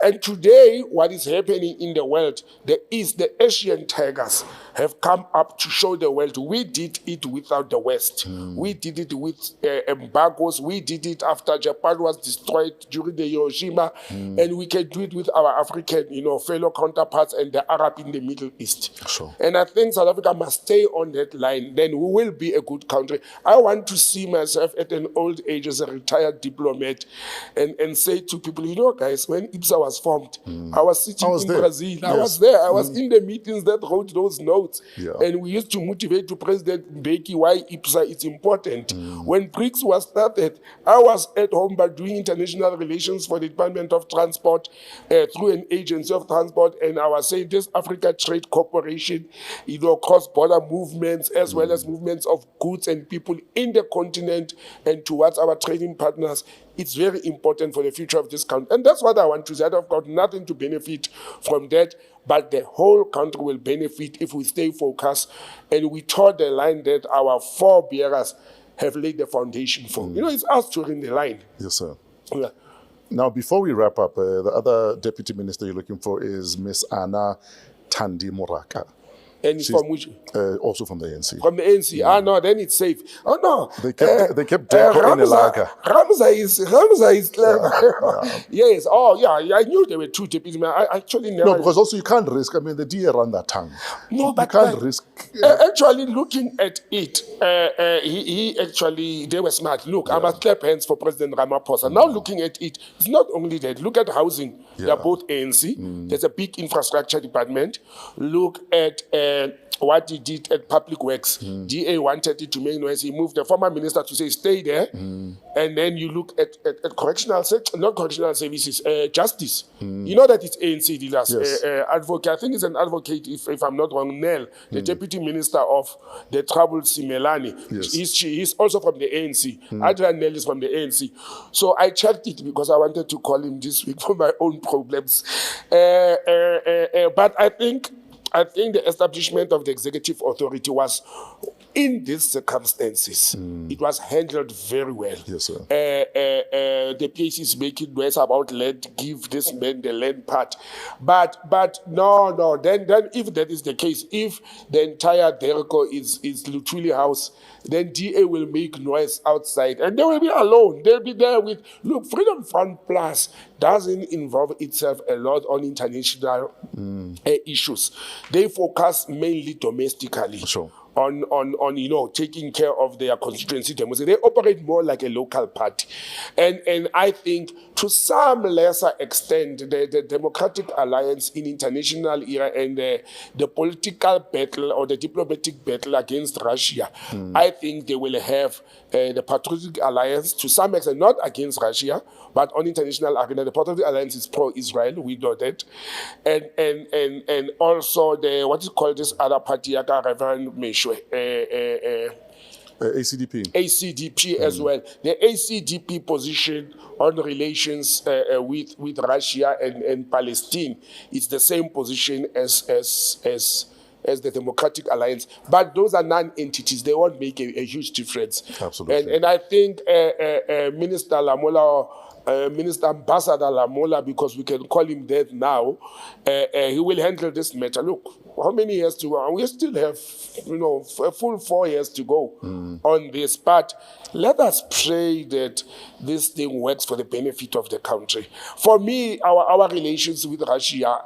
And today, what is happening in the world, the Asian tigers have come up to show the world we did it without the West. We did it with embargoes. We did it after Japan was destroyed during the Hiroshima. And we can do it with our African, fellow counterparts and the Arab in the Middle East. And I think South Africa must stay on that line. Then we will be a good country. I want to see myself at an old age as a retired diplomat and say to people, guys, when IPSA was formed, I was sitting in Brazil. I was there. I was in the meetings that wrote those notes. And we used to motivate to President Mbeki why IPSA is important. When BRICS was started, I was at home by doing international relations for the Department of Transport through an agency of transport, and I was saying this Africa Trade Corporation, cross-border movements as well as movements of goods and people in the continent and towards our trading partners. It's very important for the future of this country. And that's what I want to say. I've got nothing to benefit from that, but the whole country will benefit if we stay focused and we toe the line that our forebearers have laid the foundation for. It's us touring the line. Yes, sir. Yeah. Now, before we wrap up, the other deputy minister you're looking for is Miss Anna Thandi Moraka. And she's from which? Also from the ANC. From the ANC. No, then it's safe. Oh no. They kept Deco in a lager. Ramza is clever. Yes. Oh yeah. I knew there were two deputies. I actually never. No, because also you can't risk. I mean, the DA run that tongue. No, but you can't risk. Actually, looking at it, he actually they were smart. Look, I must clap hands for President Ramaphosa. Now looking at it, it's not only that. Look at housing. They're both ANC. There's a big infrastructure department. Look at what he did at Public Works. DA wanted it to make noise. He moved the former minister to say, stay there. And then you look at correctional services, justice. You know that it's ANC dealers. Yes. Advocate, I think he's an advocate, if I'm not wrong, Nell, the deputy minister of the troubled Simelane. Yes. He's also from the ANC. Adrian Nell is from the ANC. So I checked it because I wanted to call him this week for my own problems. But I think the establishment of the executive authority was, in these circumstances, it was handled very well. Yes, sir. The PAC is making noise about give this man the land part. But no. Then if that is the case, if the entire Derco is Luthuli House, then DA will make noise outside. And they will be alone. They'll be there with, look, Freedom Front Plus doesn't involve itself a lot on international issues. They focus mainly domestically. Sure. taking care of their constituency democracy. They operate more like a local party. And I think to some lesser extent, the Democratic Alliance in international era and the political battle or the diplomatic battle against Russia, I think they will have the Patriotic Alliance to some extent, not against Russia, but on international arena. The Patriotic Alliance is pro-Israel, we know that. And also the, what is called this other party, Reverend Meshwe, ACDP as well. The ACDP position on relations with Russia and Palestine is the same position as the Democratic Alliance, but those are non-entities. They won't make a huge difference. Absolutely. And I think Minister Ambassador Lamola, because we can call him that now, he will handle this matter. Look, how many years to go? We still have, a full 4 years to go on this. But let us pray that this thing works for the benefit of the country. For me, our relations with Russia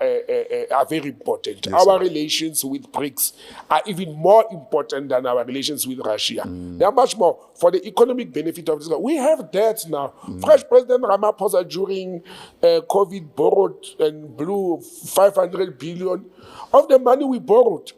are very important. Yes, our sir. relations with BRICS are even more important than our relations with Russia. They are much more for the economic benefit of this. We have debt now. Fresh President Ramaphosa during COVID borrowed and blew 500 billion of the money we borrowed.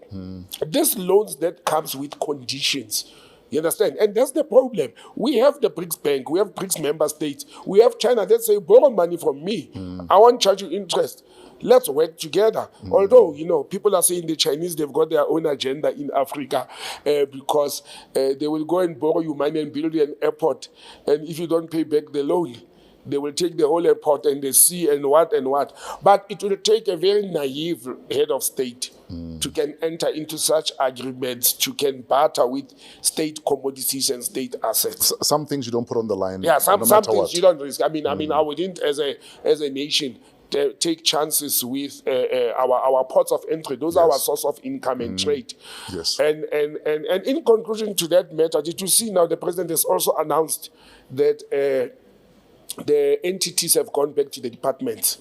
These loans that comes with conditions. You understand? And that's the problem. We have the BRICS Bank, we have BRICS member states, we have China that say, borrow money from me. I won't charge you interest. Let's work together. Although, people are saying the Chinese, they've got their own agenda in Africa because they will go and borrow you money and build an airport. And if you don't pay back the loan, they will take the whole airport and the sea and what. But it will take a very naive head of state to can enter into such agreements, to can barter with state commodities and state assets. Some things you don't put on the line. Yeah, some no matter things what. you don't risk. I I wouldn't, as a nation, take chances with our ports of entry. Those are our source of income and trade. Yes. And in conclusion to that matter, did you see now the president has also announced that the entities have gone back to the departments.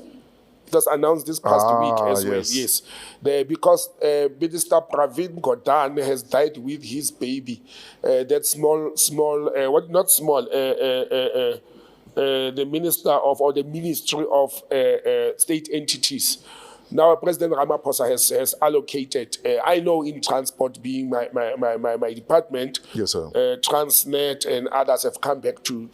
It was announced this past week as well. Yes, because Minister Pravin Gordhan has died with his baby. That the minister of, or the Ministry of State Entities. Now, President Ramaphosa has allocated, I know in transport being my department, yes, sir. Transnet and others have come back to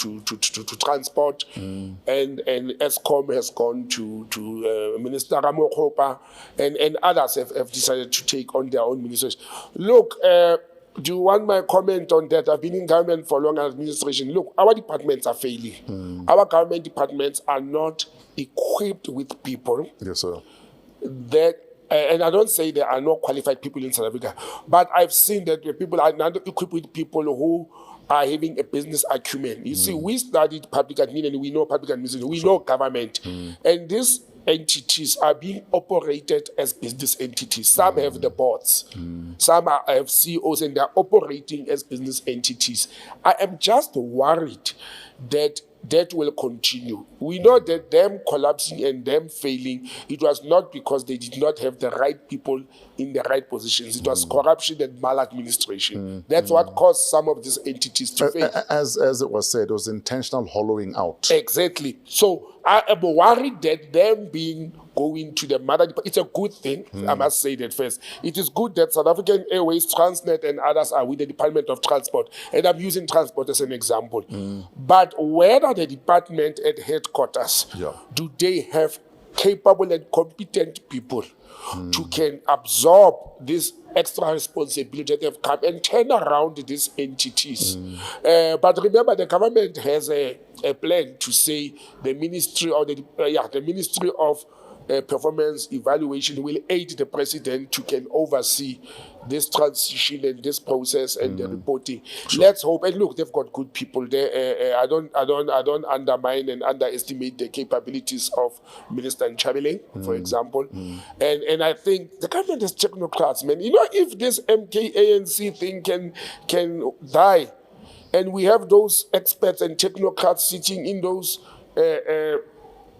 transport, and ESCOM has gone to Minister Ramokgopa, and others have decided to take on their own ministers. Look, do you want my comment on that? I've been in government for long administration. Look, our departments are failing. Our government departments are not equipped with people. Yes, sir. That, and I don't say there are no qualified people in South Africa, but I've seen that the people are not equipped with people who are having a business acumen. You see, we studied public admin and we know public administration, we know government, and these entities are being operated as business entities. Some have the boards, some have CEOs, and they're operating as business entities. I am just worried that will continue. We know that them collapsing and them failing, it was not because they did not have the right people in the right positions. It was corruption and maladministration. That's what caused some of these entities to fail. As it was said, it was intentional hollowing out. Exactly. So I am worried that them going to the mother department, it's a good thing, I must say that first. It is good that South African Airways, Transnet, and others are with the Department of Transport. And I'm using transport as an example. But whether the department at headquarters, do they have capable and competent people to can absorb this extra responsibility that have come and turn around these entities? But remember, the government has a plan to say the Ministry or the Ministry of Performance Evaluation will aid the president to can oversee this transition and this process and the reporting. Let's hope. And look, they've got good people there. I don't undermine and underestimate the capabilities of Minister Nchabeling, for example. And I think the government is technocrats, man. If this MK-ANC thing can die, and we have those experts and technocrats sitting in those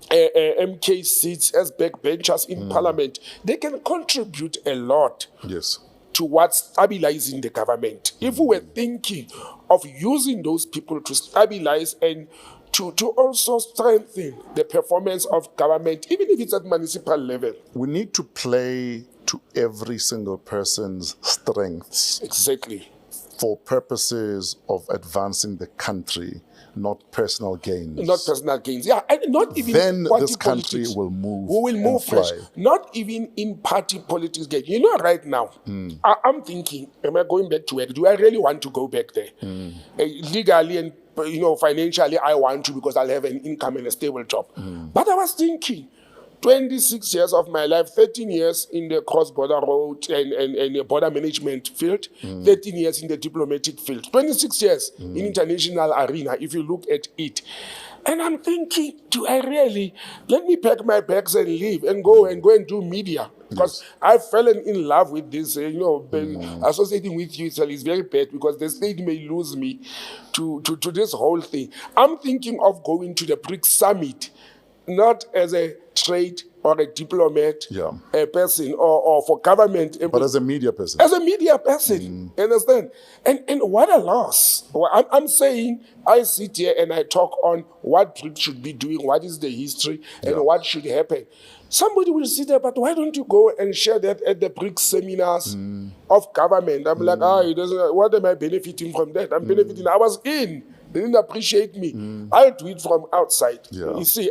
MK seats as backbenchers in parliament, they can contribute a lot. Yes. towards stabilizing the government. If we were thinking of using those people to stabilize and to also strengthen the performance of government, even if it's at municipal level. We need to play to every single person's strengths. Exactly. For purposes of advancing the country, not personal gains. Not personal gains. Yeah, and not even then party this country politics. will move. We will move fresh. Fly. Not even in party politics. You know, right now, I'm thinking, am I going back to work? Do I really want to go back there? Legally and financially, I want to because I'll have an income and a stable job. But I was thinking, 26 years of my life, 13 years in the cross-border road and border management field, 13 years in the diplomatic field, 26 years in international arena, if you look at it. And I'm thinking, do I really, let me pack my bags and leave and go and do media? Because I've fallen in love with this, associating with you is very bad because the state may lose me to this whole thing. I'm thinking of going to the BRICS summit, not as a trade or a diplomat, a person, or for government. But as a media person. As a media person, understand? And what a loss. Well, I'm saying I sit here and I talk on what BRICS should be doing, what is the history, and what should happen. Somebody will sit there, but why don't you go and share that at the BRICS seminars of government? I'm like, it doesn't. What am I benefiting from that? I'm benefiting. I was in. They didn't appreciate me. I'll do it from outside. You see,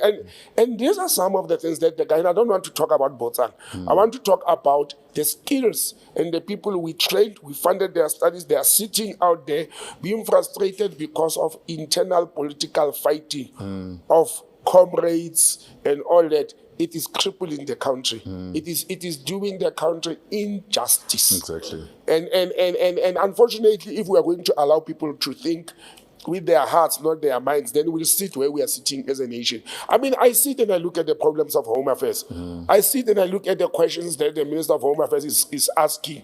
and these are some of the things that the guy, and I don't want to talk about Botsang. I want to talk about the skills and the people we trained, we funded their studies. They are sitting out there being frustrated because of internal political fighting of comrades and all that. It is crippling the country. It is doing the country injustice. Exactly. And unfortunately, if we are going to allow people to think with their hearts, not their minds, then we'll sit where we are sitting as a nation. I mean, I sit and I look at the problems of Home Affairs. I sit and I look at the questions that the Minister of Home Affairs is asking.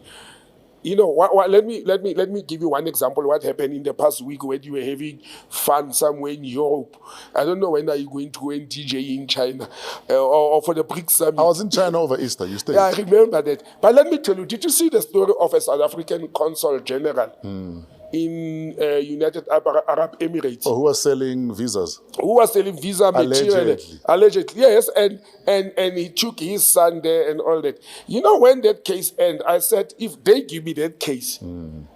Let me give you one example. What happened in the past week when you were having fun somewhere in Europe? I don't know when are you going to go and DJ in China or for the BRICS summit. I was in China over Easter. You stayed. Yeah, I remember that. But let me tell you, did you see the story of a South African consul general in United Arab Emirates? Who was selling visas? Who was selling visa material? Allegedly, yes. And he took his son there and all that. When that case ended, I said, if they give me that case,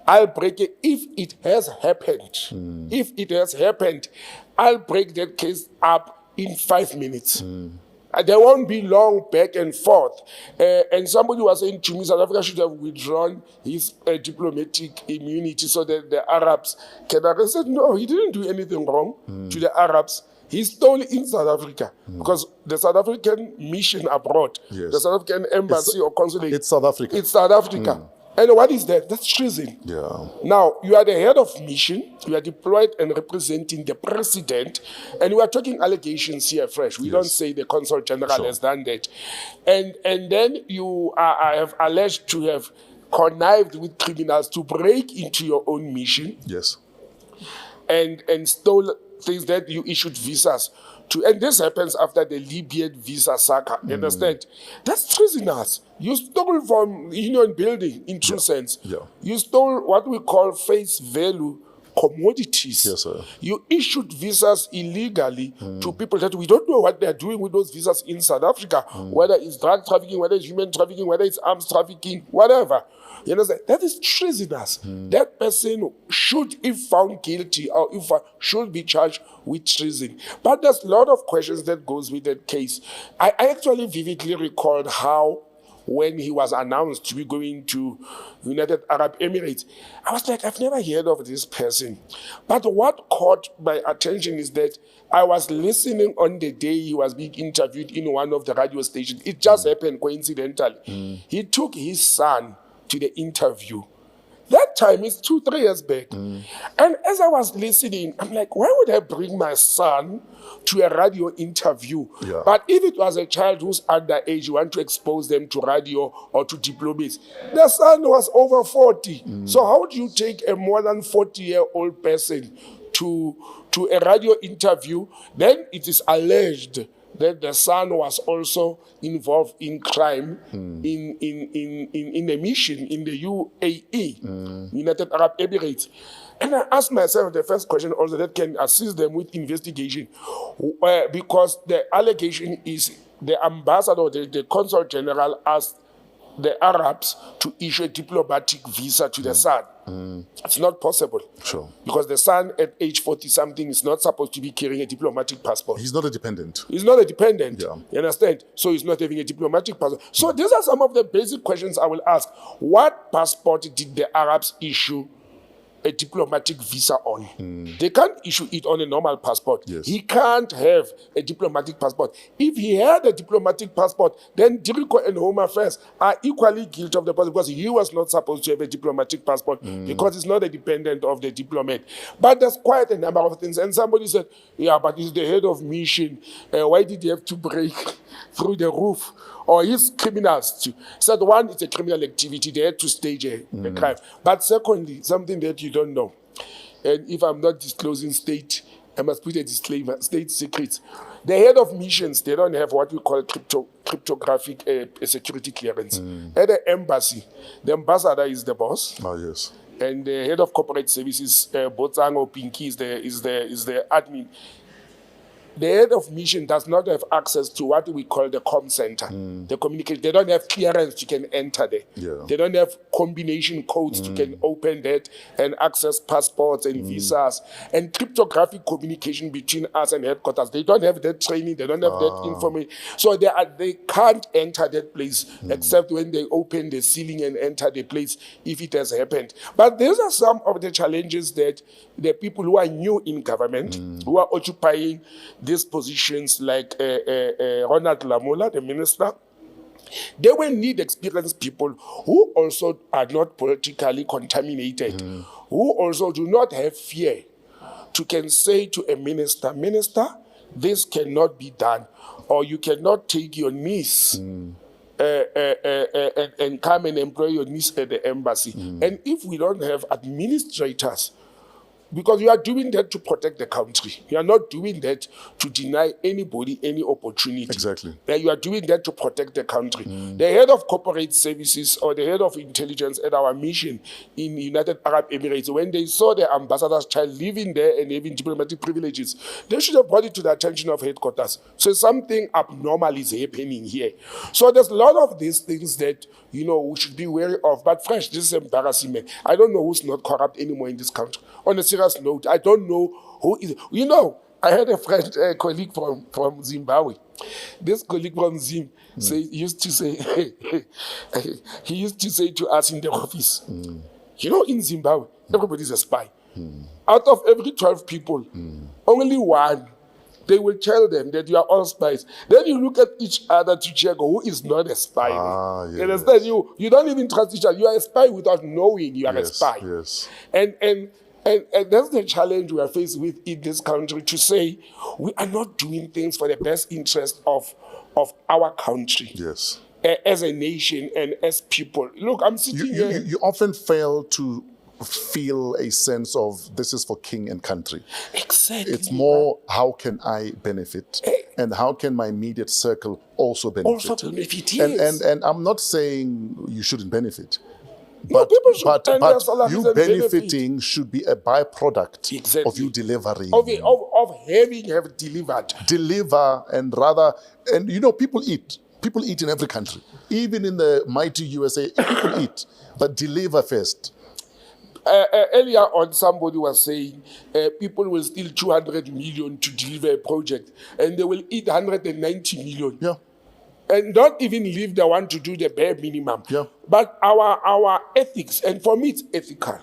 I'll break it. If it has happened, I'll break that case up in 5 minutes. There won't be long back and forth. And somebody was saying to me, South Africa should have withdrawn his diplomatic immunity so that the Arabs can arrest. I said, no, he didn't do anything wrong to the Arabs. He stole in South Africa because the South African mission abroad, the South African embassy or consulate. It's South Africa. It's South Africa. And what is that? That's treason. Now, you are the head of mission. You are deployed and representing the president. And we are talking allegations here fresh. We don't say the consul general has done that. And then you are alleged to have connived with criminals to break into your own mission. Yes. And stole things that you issued visas to. And this happens after the Libyan visa saga. You understand? That's treasonous. You stole from union building, in true sense. You stole what we call face value commodities. Yes, sir. You issued visas illegally to people that we don't know what they're doing with those visas in South Africa, whether it's drug trafficking, whether it's human trafficking, whether it's arms trafficking, whatever. You understand? That is treasonous. That person should, if found guilty, or if should be charged with treason. But there's a lot of questions that goes with that case. I actually vividly recalled how, when he was announced to be going to United Arab Emirates, I was like, I've never heard of this person. But what caught my attention is that I was listening on the day he was being interviewed in one of the radio stations. It just happened coincidentally. He took his son to the interview. That time is 2-3 years back. And as I was listening, I'm like, why would I bring my son to a radio interview? But if it was a child who's underage, you want to expose them to radio or to diplomacy. The son was over 40. So how do you take a more than 40-year-old person to a radio interview? Then it is alleged that the son was also involved in crime in a mission in the UAE, United Arab Emirates. And I asked myself the first question also that can assist them with investigation, because the allegation is the ambassador, the consul general asked the Arabs to issue a diplomatic visa to the son. It's not possible. Sure. Because the son at age 40-something is not supposed to be carrying a diplomatic passport. He's not a dependent. He's not a dependent. Yeah. You understand? So he's not having a diplomatic passport. So these are some of the basic questions I will ask. What passport did the Arabs issue a diplomatic visa on? They can't issue it on a normal passport. Yes. He can't have a diplomatic passport. If he had a diplomatic passport, then Diriko and Home Affairs are equally guilty of the passport, because he was not supposed to have a diplomatic passport because he's not a dependent of the diplomat. But there's quite a number of things. And somebody said, yeah, but he's the head of mission. Why did he have to break through the roof? Or he's criminals too. So the one, it's a criminal activity. They had to stage a crime. But secondly, something that you don't know, and if I'm not disclosing state, I must put a disclaimer, state secrets. The head of missions, they don't have what we call cryptographic security clearance. At the embassy, the ambassador is the boss. Oh, yes. And the head of corporate services, Botsang or Pinky, is the admin. The head of mission does not have access to what we call the comm center, the communication. They don't have clearance to can enter there. Yeah. They don't have combination codes to can open that and access passports and visas and cryptographic communication between us and headquarters. They don't have that training. They don't have that information. So they can't enter that place except when they open the ceiling and enter the place if it has happened. But these are some of the challenges that the people who are new in government, who are occupying these positions like Ronald Lamola, the minister, they will need experienced people who also are not politically contaminated, who also do not have fear to can say to a minister, this cannot be done, or you cannot take your niece and come and employ your niece at the embassy. And if we don't have administrators, because you are doing that to protect the country. You are not doing that to deny anybody any opportunity. Exactly. You are doing that to protect the country. The head of corporate services or the head of intelligence at our mission in United Arab Emirates, when they saw the ambassador's child living there and having diplomatic privileges, they should have brought it to the attention of headquarters. So something abnormal is happening here. So there's a lot of these things that, we should be wary of. But Fresh, this is embarrassing, man. I don't know who's not corrupt anymore in this country. On a serious note, I don't know who is. I had a friend, a colleague from Zimbabwe. This colleague from Zim used to say, he used to say to us in the office, in Zimbabwe, everybody's a spy. Out of every 12 people, only one, they will tell them that you are all spies. Then you look at each other to check who is not a spy. Yes. You understand? You don't even trust each other. You are a spy without knowing you are a spy. Yes. And that's the challenge we are faced with in this country, to say we are not doing things for the best interest of our country. Yes. As a nation and as people. Look, I'm sitting here. You often fail to feel a sense of this is for king and country. Exactly. It's more, how can I benefit? And how can my immediate circle also benefit? Also benefit, yes. And I'm not saying you shouldn't benefit. No, But, people should but, earn their but salaries you and benefiting should be a byproduct Exactly. of you delivering. Of having delivered. Deliver, and rather, and people eat. People eat in every country. Even in the mighty USA, people eat. But deliver first. Earlier on, somebody was saying people will steal 200 million to deliver a project, and they will eat 190 million. Yeah. And not even leave the one to do the bare minimum. Yeah. But our ethics, and for me it's ethical.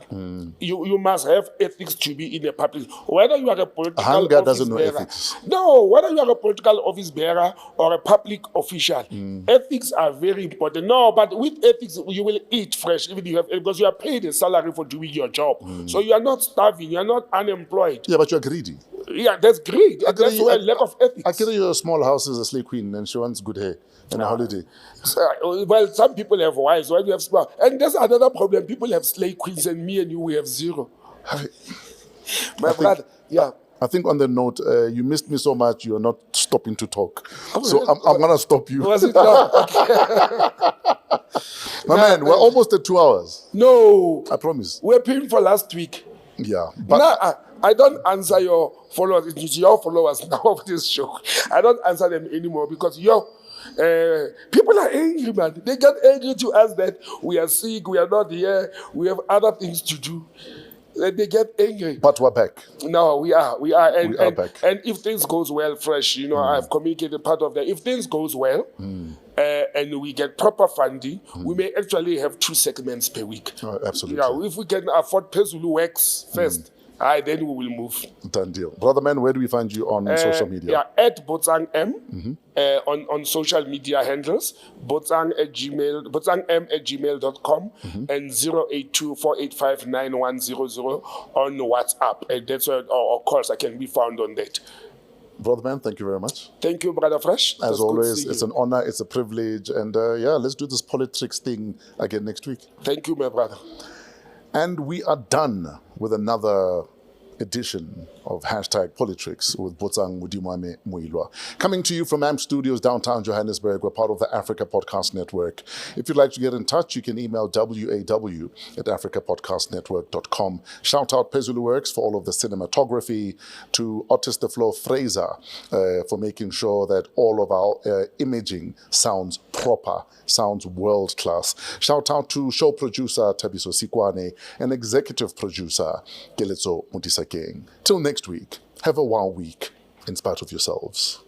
You must have ethics to be in a public. Whether you are a political Hunger office doesn't know bearer, ethics. No, whether you are a political office bearer or a public official, ethics are very important. No, but with ethics you will eat fresh, even because you are paid a salary for doing your job. So you are not starving, you are not unemployed. Yeah, but you're greedy. Yeah, that's greed. That's where lack of ethics. I carry your small house as a slave queen, and she wants good hair and a holiday. Well, some people have wives, while you have small. And there's another problem. People have slave queens, and me and you, we have zero. My brother, yeah. I think on the note, you missed me so much, you're not stopping to talk. So I'm going to stop you. Was it long? My man, we're almost at 2 hours. No. I promise. We're paying for last week. Yeah. But Now, I don't answer your followers. It's your followers now of this show. I don't answer them anymore because people are angry, man. They get angry to us that we are sick, we are not here, we have other things to do. They get angry. But we're back. No, we are. And, We are back. And if things goes well, Fresh, I've communicated part of that. If things goes well, and we get proper funding, we may actually have 2 segments per week. Oh, absolutely. Yeah, if we can afford Pezulu works first, then we will move. Done deal. Brother man, where do we find you on social media? Yeah, at Botsang M on social media handles, botsang at gmail.com and 082-485-9100 on WhatsApp. And that's where, of course, I can be found on that. Brother man, thank you very much. Thank you, Brother Fresh. As That's good always, seeing it's you. an honor, it's a privilege. And let's do this PoliTricks thing again next week. Thank you, my brother. And we are done with another edition of #PoliTricks with Botsang Modimowame Moiloa. Coming to you from AMP Studios, downtown Johannesburg. We're part of the Africa Podcast Network. If you'd like to get in touch, you can email waw@africapodcastnetwork.com. Shout out Pezulu Works for all of the cinematography, to Otis the Floor Fraser for making sure that all of our imaging sounds proper, sounds world class. Shout out to show producer Tabiso Sikwane and executive producer Keletso Mutisakeng. Till next week, have a WAW week in spite of yourselves.